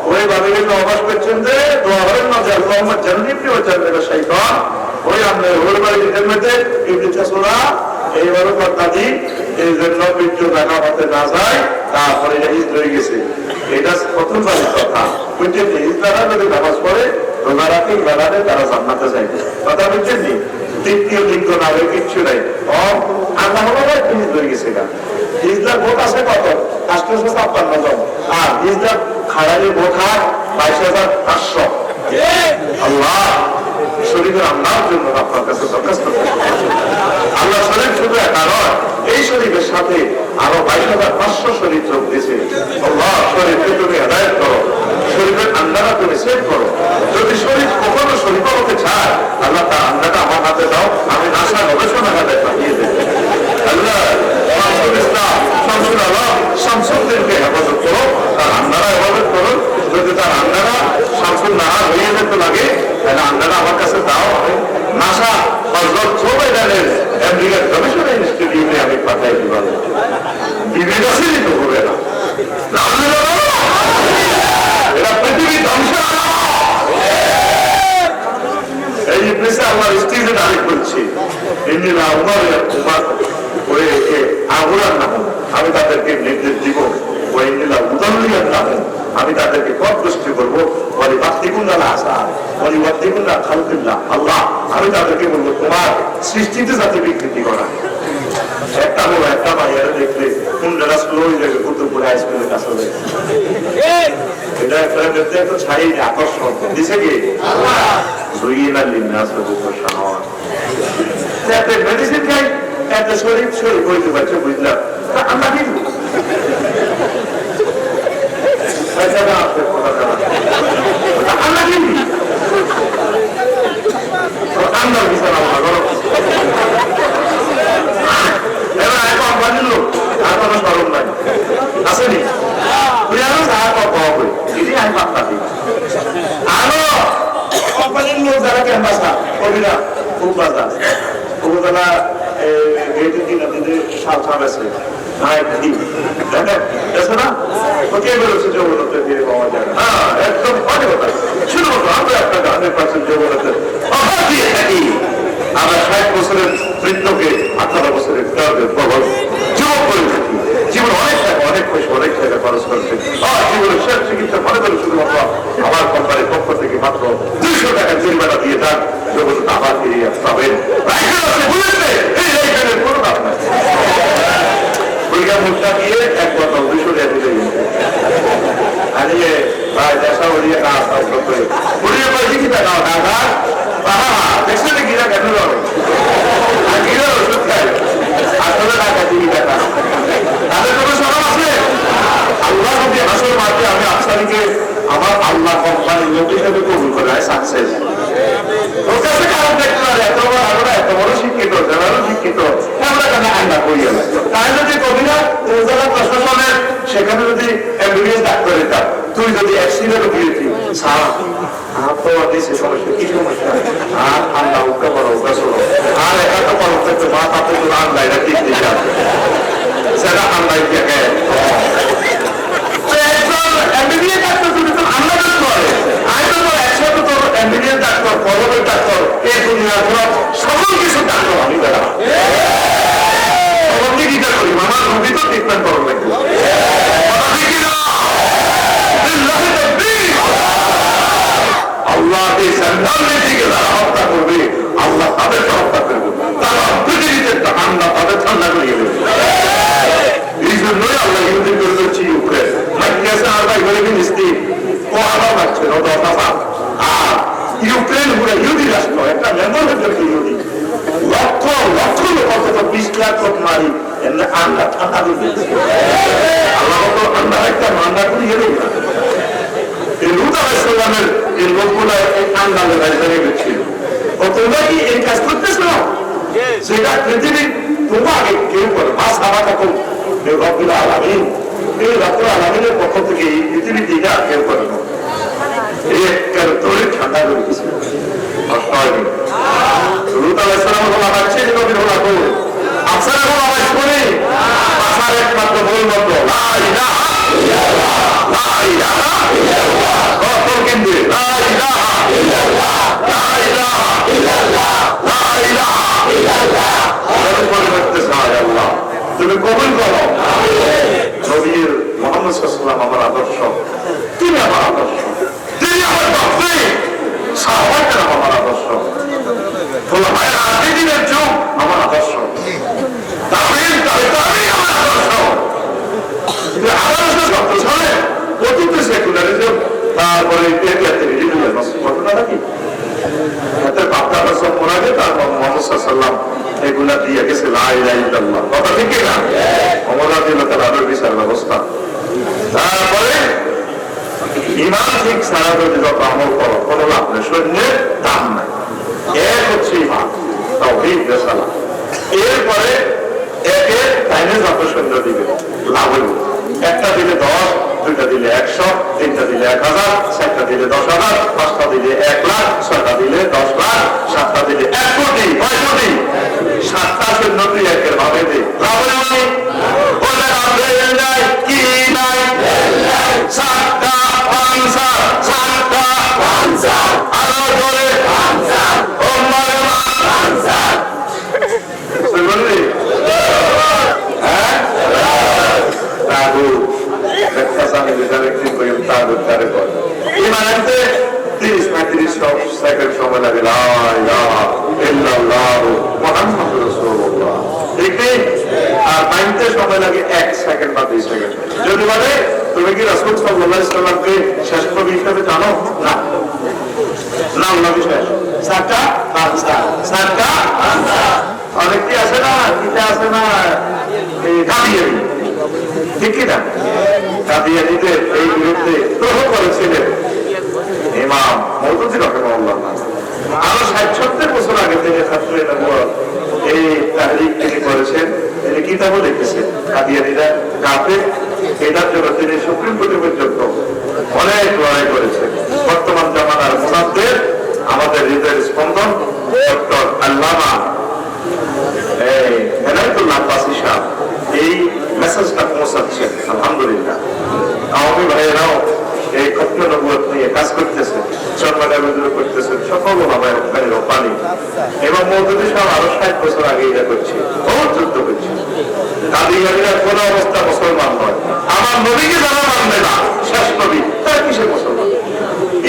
ওই বাবিকে অবাস করছেন যে দোয়া করেন না যে আল্লাহুম্মা জান্নিবনি ওয়া জান্নিবা শাইতান ওই আমরা ওর বাড়ির মধ্যে ইবলিস আসলা এইবারও কথা দিই এই জন্য মৃত্যু দেখা হতে না যায় তারপরে হিজলা হয়ে গেছে এটা প্রথম বাড়ির কথা বুঝছেন হিজলারা যদি নামাজ পড়ে রোজা রাখে ইবাদতে তারা জান্নাতে যাইবে কথা বুঝছেন নি দ্বিতীয় লিঙ্গ না হয়ে কিচ্ছু নাই আল্লাহ হিজ হয়ে গেছে গা হিজলার ভোট আছে কত 856 জন আর হিজলার খাড়ালি ভোট হার 22,500 আল্লাহ শরীফের আল্লাহর জন্য আপনার কাছে দরখাস্ত আল্লাহ শরীফ শুধু একা নয় এই শরীফের সাথে আরো 22,500 শরীফ যোগ দিয়েছে আল্লাহ শরীফকে তুমি হেদায়েত করো শরীফের আন্দাটা তুমি সেভ করো যদি শরীফ কখনো শরীফ হতে চায় আল্লাহ তার আন্দাটা আমার হাতে দাও আমি আশা গবেষণা হাতে পাঠিয়ে দেব আল্লাহ শামসুল ইসলাম শামসুল আলম শামসুদ্দিনকে হেফাজত করো তার আন্দারা হেফাজত করো যদি তার আন্দারা শামসুল নাহার হয়ে যেতে লাগে তাহলে আন্দারা আমার কাছে দাও নাসা আমেরিকার গবেষণা ইনস্টিটিউটে আমি পাঠাই দিব বিবেক আছে তো হবে না এটা পৃথিবী ধ্বংস এই প্লেসে আমার স্টেজে দাঁড়িয়ে করছি ইন্দিরা আগুরার নাম আমি তাদেরকে নির্দেশ দিব ওই ইন্দিরা উদাহরণের নাম আমি তাদেরকে পথ দৃষ্টি করবো বলি বাস্তিকুল্লাহ আসা বলি বাস্তিকুল্লাহ খালকুল্লাহ আল্লাহ আমি তাদেরকে বলবো তোমার সৃষ্টিতে যাতে বিকৃতি করা একটা বলো একটা মাইয়ারে দেখলে কুন্ডারা স্লো হয়ে যাবে কুতুবপুর হাই স্কুলের কাছে এটা একটা একটু ছাই আকর্ষণ দিছে কি জুইনা লিন্নাস শাহাওয়াত তাতে মেডিসিন খাই এত শরীর শরীর হইতে পারছে বুঝলাম আমরা কি আসেনি আরো কোম্পানির লোক যারা ক্যাম্পাসা কবিরা খুব বাজার উপজেলা গেটের দিন সাত আছে না ওকে বলেছে যৌবনতা ফিরে পাওয়া যায় না, একদম অনেক কথা। শুধুমাত্র আমরা আপনাকে 100% যৌবনতার অভাব দিয়ে থাকি। আমরা 60 বছরের বৃদ্ধকে 18 বছরের প্রবল যুবক করে থাকি। জীবন অনেক টাকা, অনেক পয়সা, অনেক টাকা খরচ করছে। জীবনের শেষ চিকিৎসা মনে করি শুধুমাত্র আমার কোম্পানির পক্ষ থেকে মাত্র 200 টাকা জরিমানা দিয়ে যান, যৌবনতা আবার ফিরিয়ে পাবেন। এই লাইফের কোনো লাভ নাই। মুখটা দিয়ে এক বোতল 200 টাকা দিলে আনিয়ে ভাই দেশা উড়িয়ে না উড়িয়ে পাইছি কি টাকা টাকা দেখছেন গিরা কেন আর গিরা ওষুধ খায় আসলে টাকা দিবি টাকা তাদের কোনো সরম আছে? আল্লাহ নবী আসল মাঠে আমি আফসারিকে আমার আল্লাহ কোম্পানির লোক হিসেবে কবুল করে সাকসেস। ওর কাছে কারণ দেখতে পারে এত বড় আমরা এত বড় শিক্ষিত, যারা শিক্ষিত আমরা কেন আইনা করিয়ে তাই যদি কবিরা যারা প্রশাসনের সেখানে যদি এমবিবিএস ডাক্তার দিতাম, তুই যদি অ্যাক্সিডেন্ট দিয়েছি আর তো দিয়েছে সমস্যা কি সমস্যা আর ঠান্ডা উঠতে পারো উঠা চলো আর একা তো পারো থাকতে মা তাতে তো আন্ডা এটা ঠিক দিতে আসবে সেটা ঠান্ডাই থাকে। এমবিবিএস ডাক্তার যদি তো আমরা করে আমি তো একসাথে তো এমবিবিএস ডাক্তার পরবের ডাক্তার এই দুনিয়ার সকল কিছু ডাক্তার আমি বেড়া আমার রোগী তো ট্রিটমেন্ট করা লাগবে। আল্লাহকে সন্তানের দিকে যারা হত্যা করবে আল্লাহ তাদেরকে হত্যা করবে, তারা পৃথিবীতে ঠান্ডা তাদের ঠান্ডা করিয়ে দেবে। এই জন্যই আল্লাহ ইহুদি করে দিচ্ছি ইউক্রেন মাইকেছে আর ভাই করে মিস্ত্রি কোয়ালাও লাগছে আর ইউক্রেন পুরো ইহুদি রাষ্ট্র একটা মেম্বারের জন্য ইহুদি লক্ষ লক্ষ লোক অন্তত 20 লাখ লোক মারি এমনি আন্ডা ঠান্ডা দিতে আল্লাহ তো আন্ডা একটা মান্ডা করে গেল না। এই লুত আলাইহিসসালামের এই লোকগুলো এই আন্ডা লেগে গেছিল। ও তোমরা কি এই কাজ করতেছ না? সেটা পৃথিবীর তোমরা আগে কেউ করে মাছ হাওয়া তখন রব্বুল আলামিন এই রব্বুল আলামিনের পক্ষ থেকে এই পৃথিবীর দিকে আর কেউ করে না। এই একটা তোরে ঠান্ডা করে দিয়েছিল। লুত আলাইহিসসালাম হলো আমার ছেলে নবীর হলো আগুন আফসার হলো আওয়াজ করে ভাষার একমাত্র মূল মন্ত্র লা ইলাহা ইল্লাল্লাহ লা ইলাহা ইল্লাল্লাহ কত কিন্তু লা ইলাহা ইল্লাল্লাহ লা ইলাহা ইল্লাল্লাহ লা ইলাহা ইল্লাল্লাহ তুমি পরিবর্তে চাই আল্লাহ তুমি কবুল করো নবীর মুহাম্মদ সাল্লাল্লাহু আলাইহি ওয়াসাল্লাম আমার আদর্শ, তিনি আমার আদর্শ, তিনি আমার বাপে সাহাবারা আমার আদর্শ, খোলাফায়ে রাশিদিনের যুগ আমার আদর্শ, তাবিঈন তাবিঈন আমার আদর্শ। 1870 সালে অতীত সেকুলারিজম তারপরে ঘটনাটা কি হাতের বাপদাদা সব মনে আগে তারপর মুহাম্মদ সাল্লাল্লাহু আলাইহি ওয়াসাল্লাম এগুলা দিয়ে গেছে লা ইলাহা ইল্লাল্লাহ কথা ঠিক না অমরনাথ তার বিচার ব্যবস্থা। তারপরে ইমান ঠিক সারা যদি যত আমল করো কোনো লাভ নেই, সৈন্যের দাম নাই। এক হচ্ছে ইমান তাওহীদ রিসালাত, এরপরে একের টাইমে যত সৈন্য দিবে লাভ হইব। একটা দিলে 10, দুইটা দিলে 100, তিনটা দিলে 1000, চারটা দিলে 10,000, পাঁচটা দিলে 1 লাখ, ছয়টা দিলে 10 লাখ, সাতটা দিলে 1 কোটি। 9 কোটি 7টা সৈন্য তুই একের ভাবে দে লাভ হইব বলে আপনি নাই কি নাই 7টা পাঁচা 7টা পাঁচা আরো ধরে পাঁচা ও মারে পাঁচা তুই বললি হ্যাঁ তাগু একটা সামনে যেটা কি কই তাগু তারে কর ইমান আনতে 30-35 সেকেন্ড সময় লাগে লা ইলাহা ইল্লাল্লাহ মুহাম্মাদুর রাসূলুল্লাহ ঠিক নেই আর মাইনতে সময় লাগে 1 সেকেন্ড বা 2 সেকেন্ড। যদি বলে তুমি কি রাসূল সাল্লাল্লাহু আলাইহি ওয়াসাল্লামকে শেষ নবী হিসেবে জানো না না নবী শেষ 7টা পাঁচটা 7টা পাঁচটা অনেক কি আছে না কিতে আছে না এই কাদিয়ে ঠিক কি না কাদিয়ে দিতে এই বিরুদ্ধে প্রহ করেছিলেন ইমাম মওদুদি রাহিমাহুল্লাহ। আরো 60-70 বছর আগে থেকে ছাত্র এই তাহরিক তিনি করেছেন, তিনি কিতাবও লিখেছেন কাদিয়ানীরা কাফের, এটার জন্য তিনি সুপ্রিম কোর্টে পর্যন্ত অনেক লড়াই করেছেন। বর্তমান জামানার মুনাফিকদের আমাদের হৃদয়ের স্পন্দন ডক্টর আল্লামা এনায়েতুল্লাহ আব্বাসী সাহেব এই মেসেজটা পৌঁছাচ্ছে। আলহামদুলিল্লাহ, আওয়ামী ভাইয়েরাও এই খতমে নবুয়ত নিয়ে কাজ করতেছে, চর্মাটা করতেছেন, সকল ওলামায়ের পানি এবং মওদুদী সাহেব আরো 60 বছর আগে এটা করছে, বহুত যুদ্ধ করছে। কাদিয়ানীরা কোন অবস্থা মুসলমান নয়, আমার নবীকে যারা মানবে না, শেষ নবী, তারা কিসের মুসলমান?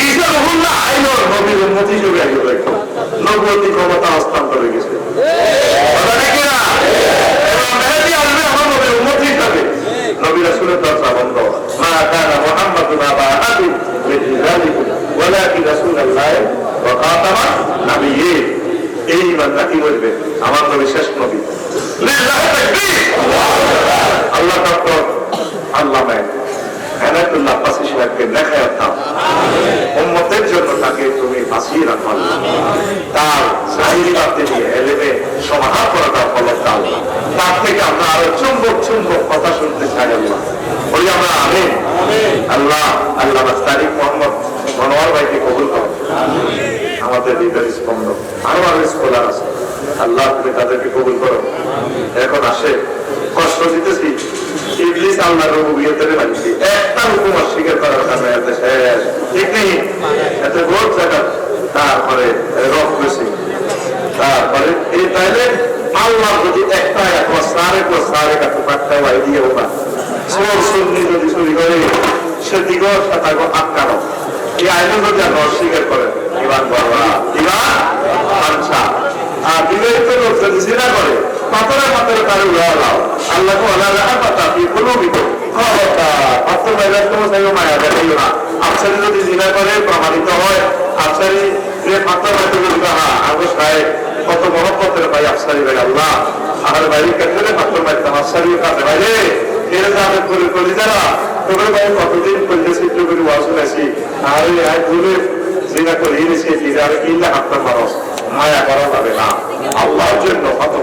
ঈসা রুহুল্লাহ আইনর নবীর উম্মতি হিসেবে আগে দেখো নবুয়তি ক্ষমতা হস্তান্তর হয়ে গেছে, কথা ঠিক না? এবং মেহেদী আসবে আমার নবীর উম্মতি হিসাবে। নবী রাসূলের দরজা বন্ধ, মা কানা মুহাম্মাদুন আবা আহাদিন মিন রিজালিকুম ওয়ালাকিন রাসূলুল্লাহ ওয়া খাতামান নাবিয়্যিন। এই ঈমানটা কি বলবে? আমার নবী শেষ নবী। লিল্লাহি তাকবীর। আল্লাহ তাআলা আল্লামা এনায়েতুল্লাহ পাসি সাহেবকে দেখায় দাও, উম্মতের জন্য তাকে তুমি বাঁচিয়ে রাখো। তার জাহিরি বাদে নিয়ে এলেমে সমাহার করাটা ফলত দাও। তার থেকে আমরা আরো চুম্বক চুম্বক কথা শুনতে চাই। আল্লাহ বলি আমরা আমিন। আল্লাহ আল্লাহ তারিক মোহাম্মদ মনোয়ার ভাইকে কবুল করো, আমাদের হৃদয় স্পন্দন আরো আরো স্কলার আছে, আল্লাহ তুমি তাদেরকে কবুল করো। এখন আসে কষ্ট দিতেছি, ইবলিস আল্লাহর রুবুবিয়তের মানছি, একটা হুকুম অস্বীকার করার কারণে এত শেষ, ঠিক নেই? এত বহুত জায়গা, তারপরে রফ বেশি, তারপরে এই তাইলে আল্লাহ যদি একটা সারে কাছে পাঁচটা ভাই দিয়ে ওটা চোর সুন্নি যদি চুরি করে সে দিগর সাথে আটকানো, এই আইনে যদি আমরা অস্বীকার করেন ইমান বলবা ইমান আচ্ছা। আর বিবাহিত লোক যদি জিনা করে পাথরে পাথরে তারে উড়াও লাও, আল্লাহ পাতা কোনো মায়া দেখাইও না। আফসারি যদি জিনা করে প্রমাণিত হয়, আফসারি পাথর আগো সাহেব কত মহব্বতের ভাই আফসারি ভাই, আল্লাহ আমার বাড়ির ক্ষেত্রে পাথর মারতাম আফসারির কাছে বাইরে এর যাবে করে করি যারা তোদের ভাই কতদিন করলে চিত্র করে ওয়াজ শুনেছি, আর ভুলে জিনা করে এনেছি আর কিনলে হাতটা মানুষ মায়া করা যাবে না। আল্লাহর জন্য কত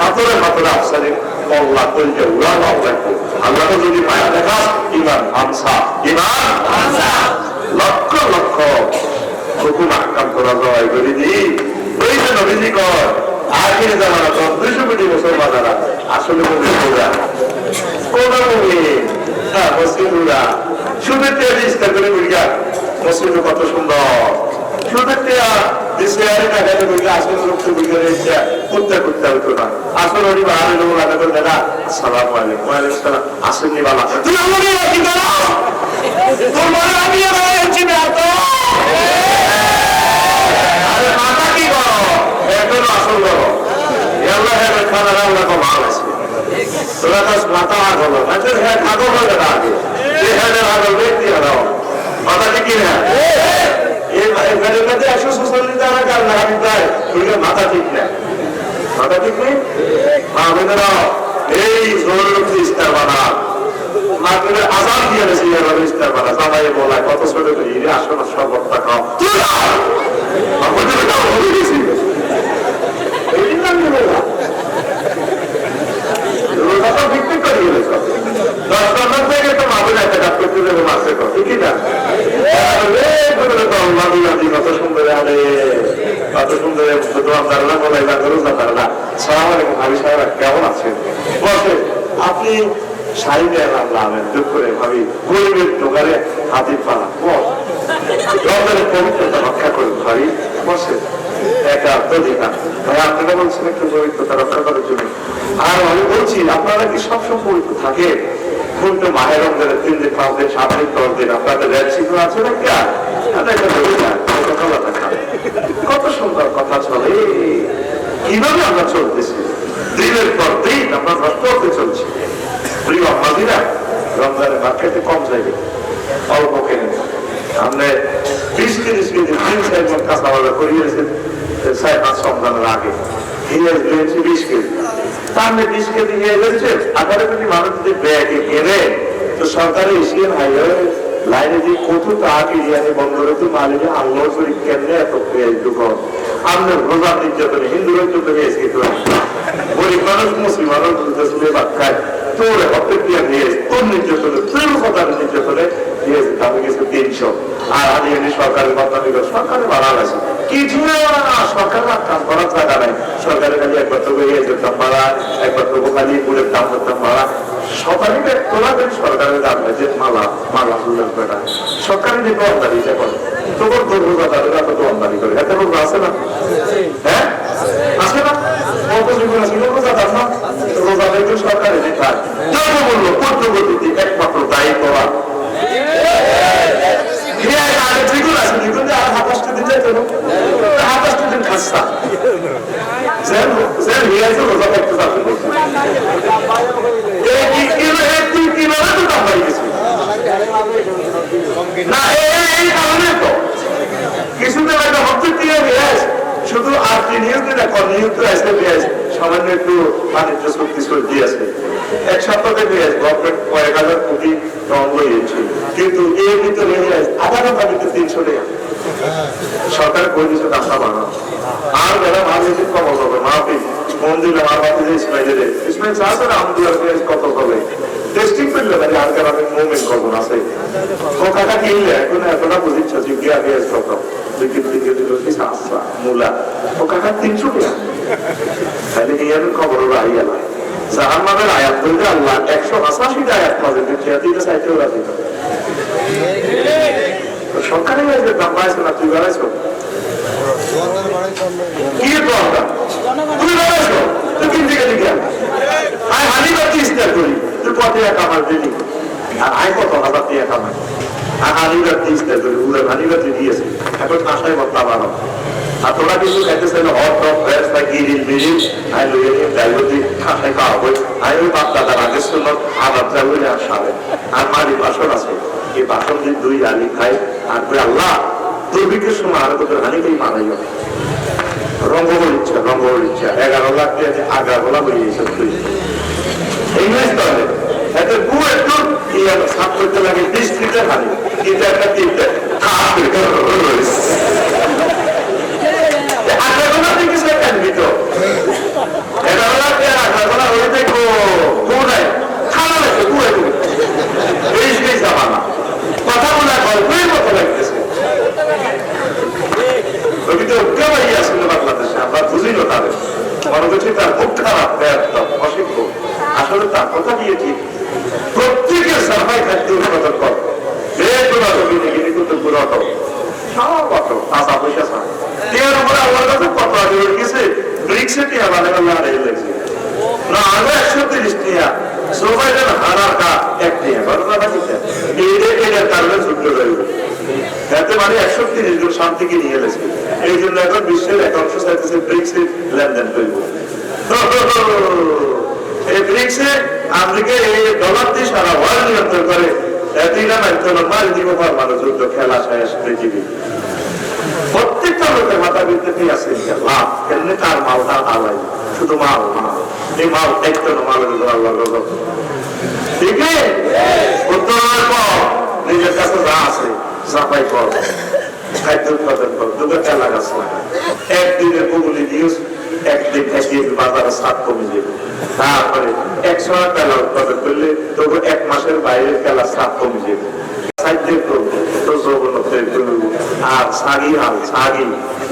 হাতরে হাতরে আফসারি আল্লাহ করলে উড়া লাভ রাখবো। আল্লাহকে যদি মায়া দেখা ইমান আনসা, ইমান লক্ষ লক্ষ হুকুম আহকাম করা যায় করে দিই। ওই যে নবীজি কর আখির জামানা 200 কোটি মুসলমানেরা আসলে মুমিনরা কোন মুমিন না মুসলিমরা শুধু তেল ইস্তার করে বুঝা মুসলিম কত সুন্দর, শুধু দেশে আরে টাকা দিয়ে আসলে লোককে বুঝে রয়েছে করতে করতে হতো না। আসলে ওই বাহারে লোক আদা করে দেখা আসসালামু আলাইকুম ওয়ালাইকুম সালাম আসেননি বাবা তুই আমাকে কি করো তোমার আমি আছি না তো আরে মাথা কি করো এখন আসল করো আল্লাহ এর খানা আল্লাহ কো ভালো আছে তোরা তো মাথা আর হলো না তো হ্যাঁ খাগো বলে না আগে এই হাজার হাজার ব্যক্তি হারাও কথা কি না এই ঘরের মধ্যে 146 টাকা কাল না আমি তাই তুই মাথা ঠিক না মাথা ঠিক নেই আমাদের এই জরুরি ইস্তার বানা মাত্রে আজান দিয়ে গেছে এর ইস্তার বানা সবাই বলা কত ছোট করে এই আসলে সর্বত্র খাও তুই আমাদের এটা হয়ে গেছে এই নাম বলা রোজা তো বিক্রি করে গেছে 10 টাকা থেকে তো মাঝে একটা কাজ করতে দেবে মাসে কত ঠিক না কত সুন্দর আরে কত সুন্দর আপনারা বলাই আপনারা সালাম আলাইকুম ভাবি সাহেব কেমন আছেন বসে আপনি শাড়ি দেন আল্লাহ আমেন দুঃখ করে ভাবি গরিবের দোকানে হাতির পালা বস রমজানের পবিত্রতা রক্ষা করুন ভাবি বসে একটা অধিকার ভাই আপনারা বলছেন একটু পবিত্রতা রক্ষা করার জন্য আর আমি বলছি আপনারা কি সবসময় পবিত্র থাকে কিন্তু মাহের রমজানের 3 দিন 5 দিন 7 দিন 10 দিন আপনাদের রেড সিগন্যাল আছে না কত সুন্দর কথা চলে কিভাবে আমরা চলতেছি দিনের পর দিন আমরা নষ্ট হতে চলছি প্রিয় আমাদিরা রমজানের মার্কেটে কম যাইবে অল্প কেনে সামনে 20-30 কেজি 3-4 মন কাঁচা বাজার করিয়েছে 4-5 রমজানের আগে 20 কেজি সামনে 20 কেজি নিয়ে গেছে 18 কেজি মানুষ যদি ব্যাগে কেনে তো সরকারি এশিয়ান হাইওয়ে লাইনে যে কত টাকা ইরানি বন্দরে তো মালিকে আল্লাহ শরীফ কেমনে এত পেঁয়াজ দোকান আমরা রোজা নির্যাতনে হিন্দুরা চলতে গেছে গরিব মানুষ মুসলিম মানুষ শুনে বাদ খায় তোর হতে দিয়ে নিয়েছে তোর নির্যাতনে তোর কথা নির্যাতনে দিয়েছে দামে গেছে 300 আর আমি এনে সরকারের কথা দিল সরকারে বাড়াল আছে কিছু সরকার কাজ করার জায়গা নাই সরকারের কাছে একবার তো বেরিয়ে যেতাম বাড়া একবার করবো খালি পুরের দাম করতাম মালা সবারই তোলা করে সরকারের দাম যে মালা মালা ফুলের বেটা সরকারি যে আমদানিটা করে তবুর রোজা তাদের এত আমদানি করে এত রোজা আছে না হ্যাঁ আছে না রোজা দাম না রোজা দেখে সরকারি যে খায় বললো পদ্মগতিতে একমাত্র দায়ী করা শুধু আপনি নিয়োগ নিয়োগ আসলে পেঁয়াজ সামান্য একটু বাণিজ্য চুক্তি দিয়েছে এক সপ্তাহে পেঁয়াজ গভর্নমেন্ট কয়েক হাজার কোটি রঙ হয়েছে কিন্তু এর ভিতরে আধা ঘন্টার ভিতরে 300 টাকা সরকার করে দিচ্ছে দামটা বানানো আর যারা ভাবছে কমল হবে মাহফি মন দিলে আমার বাতি যে ইসমাইলের ইসমাইল চাষে না আমদুয়ার পেঁয়াজ কত হবে টেস্টিং করলে তাহলে আর কারণ আমি মুভমেন্ট করবো না আছে ও কাকা কিনলে এখন এতটা বুঝিচ্ছ যে গিয়া পেঁয়াজ কত মূলা ও কাকা 300 টাকা তাহলে এই খবর ওরা আইয়া না জাহান্নামের আয়াত বলতে আল্লাহ 188টা আয়াত মাঝে দিতে চাইতেও রাজি না সরকারি দাম বাড়াইছো না তুই বাড়াইছো কি দরকার তুই বাড়াইছো তুই কিন থেকে দিকে আয় হানি বাতি ইস্তের করি তুই কত টাকা আমার দিলি আর আয় কত হাজার টাকা কামাই আর হানি বাতি ইস্তের করি উড়ে হানি বাতি দিয়েছে এখন আশায় বত্তা বাড়াও আর তোরা কিন্তু খাইতেছে হট টপ ফ্রেশ বা গিরিল বিরিল আই লইয়ে নিয়ে যাইবতি খাসায় খাওয়া বই আই ওই বাপ দাদার আগের জন্য আবার যাবো আর সাবে আর মারি বাসন আছে এই বাসন দিয়ে 2 আলি খাই আর তুই আল্লাহ দুর্ভিক্ষের সময় আর তোদের হানিকেই মারাইও রঙ্গবল ইচ্ছা 11 লাখ টাকা আগা গোলা বেরিয়েছে তুই এই নয় তাহলে এত গু একটু সাপ করতে লাগে 20 লিটার হানি কিন্তু একটা 3 কথা বলা গল্পের মতো লাগতেছে বাংলাদেশে আমরা বুঝি না তাদের মনে করছি তার খুব খারাপ অসিদ্ধ আসলে তার কথা দিয়ে ঠিক প্রত্যেকের সাফাই খাদ্য উৎপাদন কর শান্তিকে নিয়ে এলেছে এই জন্য এখন বিশ্বের 100 চাইতেছে ব্রিক্সে লেনদেন করব এই ব্রিক্সে আমেরিকা এই ডলার দিয়ে সারা ওয়ার্ল্ড নিয়ন্ত্রণ করে যুদ্ধ খেলা শেষ পৃথিবী প্রত্যেকটা লোকের মাথা বিদ্যুৎ আছে লাভ কেমনি তার মালটা আলাই শুধু মাল এই মাল একটা মালের আল্লাহ ঠিক আছে নিজের কাছে যা আছে সাফাই কর খাদ্য উৎপাদন কর দুটো খেলা গাছ লাগা একদিনের পুগুলি দিয়েও একদিন একদিন বাজারে সাপ কমে যাবে তারপরে 100 খেলা উৎপাদন করলে তবু 1 মাসের বাইরের খেলা সাপ কমে যাবে আর সাগি হাল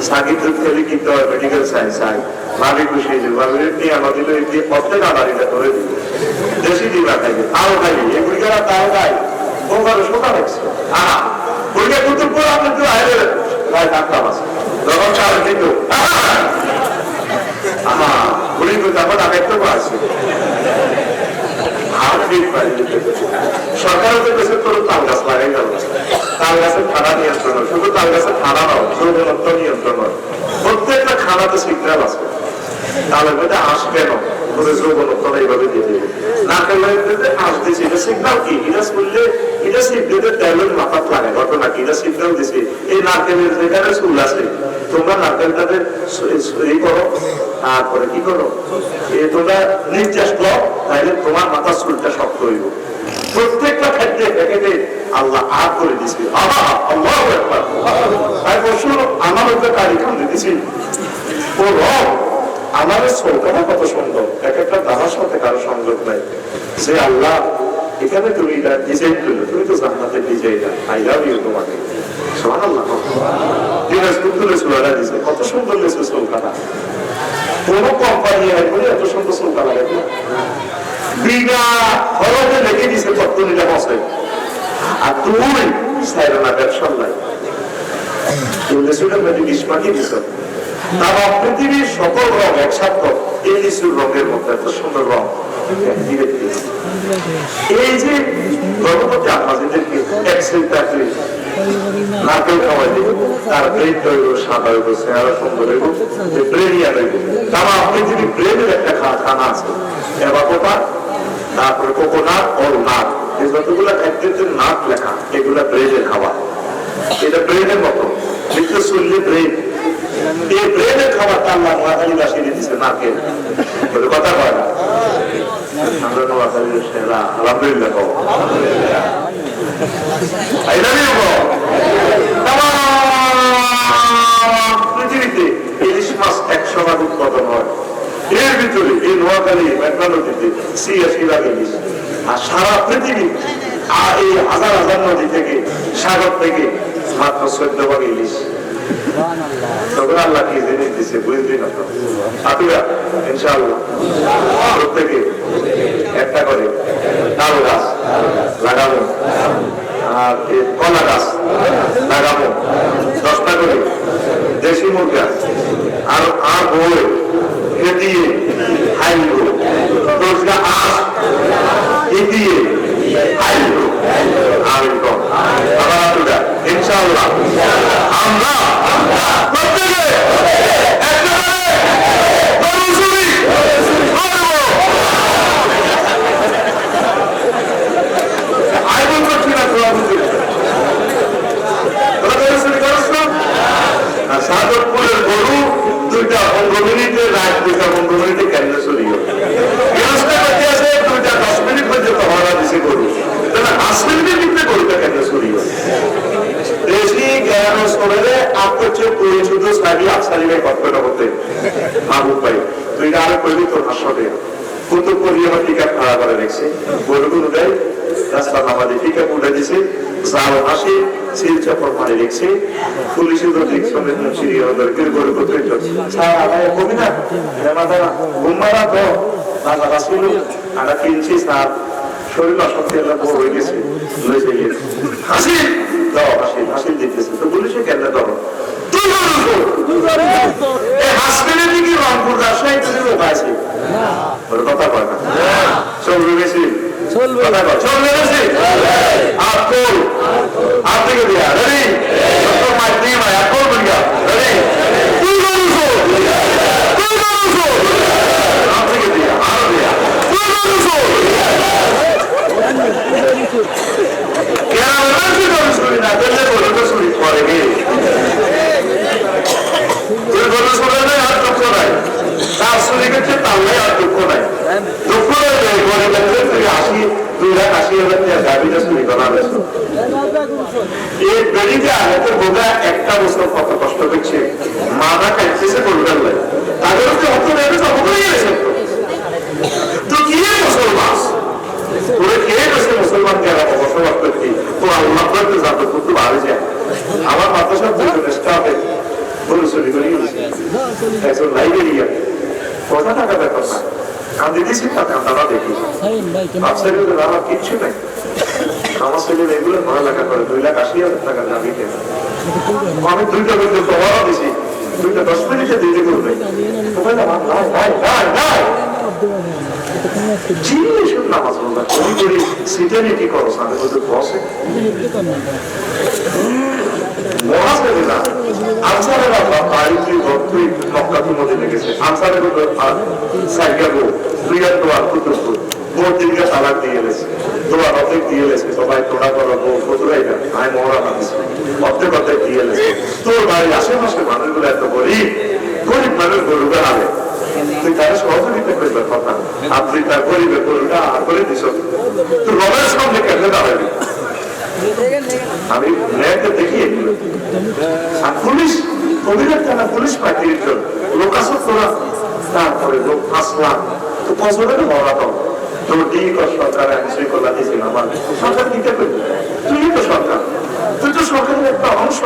সাগি দুধ খেলে কিনতে হয় মেডিকেল সায়েন্স আই ভাবি খুশি হয়েছে ভাবি নিয়ে আমাদের প্রত্যেক আবারিটা ধরে দিবে দেশি দিবা খাইবে তাও খাইবে এগুলি যারা তাও খাই ওখানে শোকা লাগছে ওইটা কুতুব করে আপনি তো আইলে গায়ে ডাক্তার আছে যখন চাল কিন্তু উনি তো তখন আরেকটা আছে সরকারের তো বেশি করে তাল গাছ লাগাই গেল তাল গাছের খানা নিয়ন্ত্রণ শুধু তাল গাছের খানা নয় যৌবনত্ব নিয়ন্ত্রণ প্রত্যেকটা খানাতে সিগন্যাল আছে তাহলে মধ্যে আঁশ কেন যৌবনত্বটা এইভাবে দিয়ে দেবে নাকের আঁশ দিয়েছে এটা সিগন্যাল কি এটা শুনলে এটা সিগন্যালের তেলের মাথা লাগে ঘটনা কি এটা সিগন্যাল দিছে এই নারকেলের যেখানে চুল আছে তোমরা নারকেলটাতে এই করো তারপরে কি করো তোমরা নির্যাস করো তাহলে তোমার মাথার চুলটা শক্ত হইব প্রত্যেকটা ক্ষেত্রে প্যাকেটে আল্লাহ আর করে দিছে আমার ওকে তারিখান দিতেছি ও রব আমার চৌকাটা কত সুন্দর এক একটা দানার সাথে কারো সংযোগ নাই যে আল্লাহ এখানে তুমি এটা ডিজাইন করলে তুমি তো জান্নাতের ডিজাইনার আই লাভ ইউ তোমাকে সুবহানাল্লাহ তুলে চুলাটা দিছে, কত সুন্দর লেছে চুলকাটা। কোন কোম্পানি এত সুন্দর চুলকা লাগাই বিনা খরচে লেগে দিছে কতটা বসে। আর তুই সাইরা না ব্যবসার নাই পৃথিবীর সকল রং একসাথে এই লিচুর রঙের মধ্যে এত সুন্দর রং। এই যে গর্ভবতী আমাদেরকে নারকেল খাওয়াই দিব, তার ব্রেড হইব সাদা হইব, চেহারা সুন্দর হইব, ব্রেনিয়া হইব। তারা পৃথিবীর ব্রেনের একটা খানা আছে, এবাকোটা, তারপরে কোকোনাট ওর নাট, এই যতগুলা খাদ্যের নাট লেখা এগুলা ব্রেডের খাবার। এটা ব্রেডের মতো নিত্য চললে ব্রেড, এই ব্রেডের খাবারটা আল্লাহ নোয়াখালী বাসিয়ে দিচ্ছে নারকেল। কথা কয় না আমরা নোয়াখালীর সেরা আলহামদুলিল্লাহ কব। পৃথিবীতে ইলিশ মাছ 100 ভাগ উৎপাদন হয়, এর ভিতরে এই নোয়াখালী মেঘনা নদীতে 86 ভাগ ইলিশ। আর সারা পৃথিবী আর এই হাজার হাজার নদী থেকে সাগর থেকে মাত্র 14 ভাগ ইলিশ। তখন আল্লাহ কি জিনিস দিচ্ছে বুঝলি না? সাথীরা ইনশাআল্লাহ প্রত্যেকে একটা করে তাল গাছ লাগাবো, আর কলা গাছ লাগাবো, 10টা করে দেশি মুরগা আর বই দিয়ে হাইল দিয়ে ইনশাআল্লাহ আমরা প্রত্যেকে সাদরপুরের গরু 2টা 15 মিনিটে, রাত 2টা 15 মিনিটে কেন্দ্রে চলিও, 2টা 10 মিনিট পর্যন্ত হওয়া দিছে গরু, 5 মিনিটের ভিতরে গরুটা কেন্দ্রে চলিও। দেশি জ্ঞান সরে আপনি পরিচিত সারি আফসারিবাই কর্তব্য করতে মাহবুব ভাই তুই আর কইলি তোর হাসতে কুতুব করিয়ে আমার টিকা খাড়া করে রেখেছে, গরুগুলো দেয় রাস্তা নামাজে টিকা উঠে দিছে, জাল হাসি সিল চাপড় মারে রেখেছে, পুলিশের সমেত সিঁড়ি ওদেরকে গরু করতে কবি না মাদারা ঘুমারা তো রাজা রাসিল আর কিনছি সার শরীর অসুস্থ হয়ে গেছে, হাসি দাও, হাসি হাসি দিতেছে। তো পুলিশে কেন ধরো হাসপাতালের দিকে রংপুর রাজশাহী উপায় আছে কথা কয় না চলবে বেশি চলবে বেশি আপন হাত থেকে দিয়া রেডি একটা বছর কত কষ্ট করছে, মাথা কাটতেছে করবেন তাদের তো কি মুসলমান তোরে কে গেছে মুসলমানকে বসবাস করতে তো আল্লাহ যাতে করতে ভালো যায়। আমার মাদ্রাসার দুজন স্টাফে বলুসলি করে একজন লাইব্রেরিয়ান কথা টাকা ব্যাপার না কান্দি দিয়েছি তারা দেখি আমার কিচ্ছু নাই। আমার ছেলে রেগুলার পড়ালেখা করে 2,80,000 টাকা দাবি কেন আমি 2টা পর্যন্ত অর্ডার দিছি, 2টা 10 মিনিটে দিতে করবে তালাক দিয়ে গেছে, তোমার অর্ধেক দিয়ে গেছে, সবাই তোড়া করো কতটাই না আমি মহরা মানিস অর্ধেক অর্ধেক দিয়ে গেছে। তোর বাড়ির আশেপাশে মানুষগুলো এত গরিব গরিব মানুষ গরুকে হারে, তুই তারা সহযোগিতা করবে কথা, আপনি তার গরিবের গরুটা আর করে দিস, তুই রবের সামনে কেন দাঁড়াবি? আমি ন্যায়টা দেখি এগুলো। আর পুলিশ অভিযোগ থানা পুলিশ পাঠিয়ে লোক আসো তোরা, তারপরে লোক আসলাম তো কসবের মরা তো তোর দিক সরকার আইন শৃঙ্খলা দিয়েছিল আমার সরকার দিতে পারবে, তুই তো সরকার, তুই তো সরকারের একটা অংশ।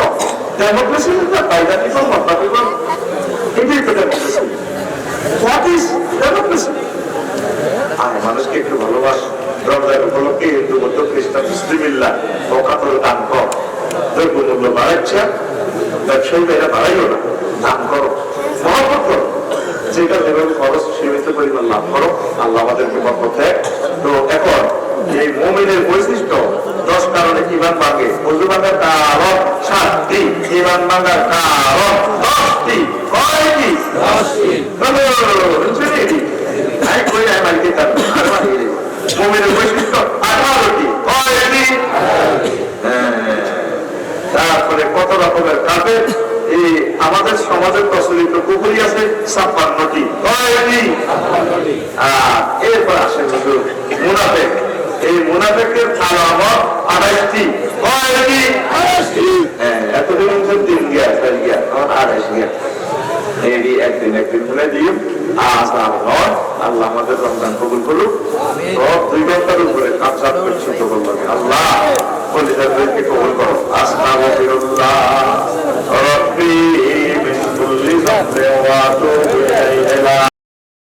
ডেমোক্রেসি না কায়দা পিপল মতলব পিপল, এটাই তো ডেমোক্রেসি। What is democracy? আর মানুষকে একটু ভালোবাস, রমজান উপলক্ষে হিন্দু বৌদ্ধ খ্রিস্টান মুসলিমিল্লাহ অকাতরে দান কর, দ্রব্য মূল্য বাড়াচ্ছে, ব্যবসায়ী এরা বাড়াইও না, দান করো, মহব্বত করো, যেটা যেভাবে খরচ সীমিত পরিমাণ লাভ করো, আল্লাহ আমাদেরকে বরকত দেয়। তো এখন এই মুমিনের বৈশিষ্ট্য 10 কারণে ঈমান ভাঙে, ওযু ভাঙার কারণ 7টি, ঈমান ভাঙার কারণ 10টি। কয়টি? 10টি। মুমিনের বৈশিষ্ট্য 18টি। কয়টি? তারপরে কত রকমের কাফের, এই আমাদের সমাজের প্রচলিত কুকুরি আছে 56টি। কয়টি? এরপর আসে শুধু মুনাফেক, এই মুনাফেকের আলামত 28টি। কয়টি? এতদিন দিন গিয়া 28 গিয়া, এই একদিন বলে দিও। আল্লাহ আমাদের রমজান কবুল করুক। 2 ঘন্টার উপরে কাজ পরিশুদ্ধ করবেন আল্লাহ, কলিজাদেরকে কবুল করো। আস্তাগফিরুল্লাহ রব্বি মিন কুল্লি যামবিন ওয়া আতুবু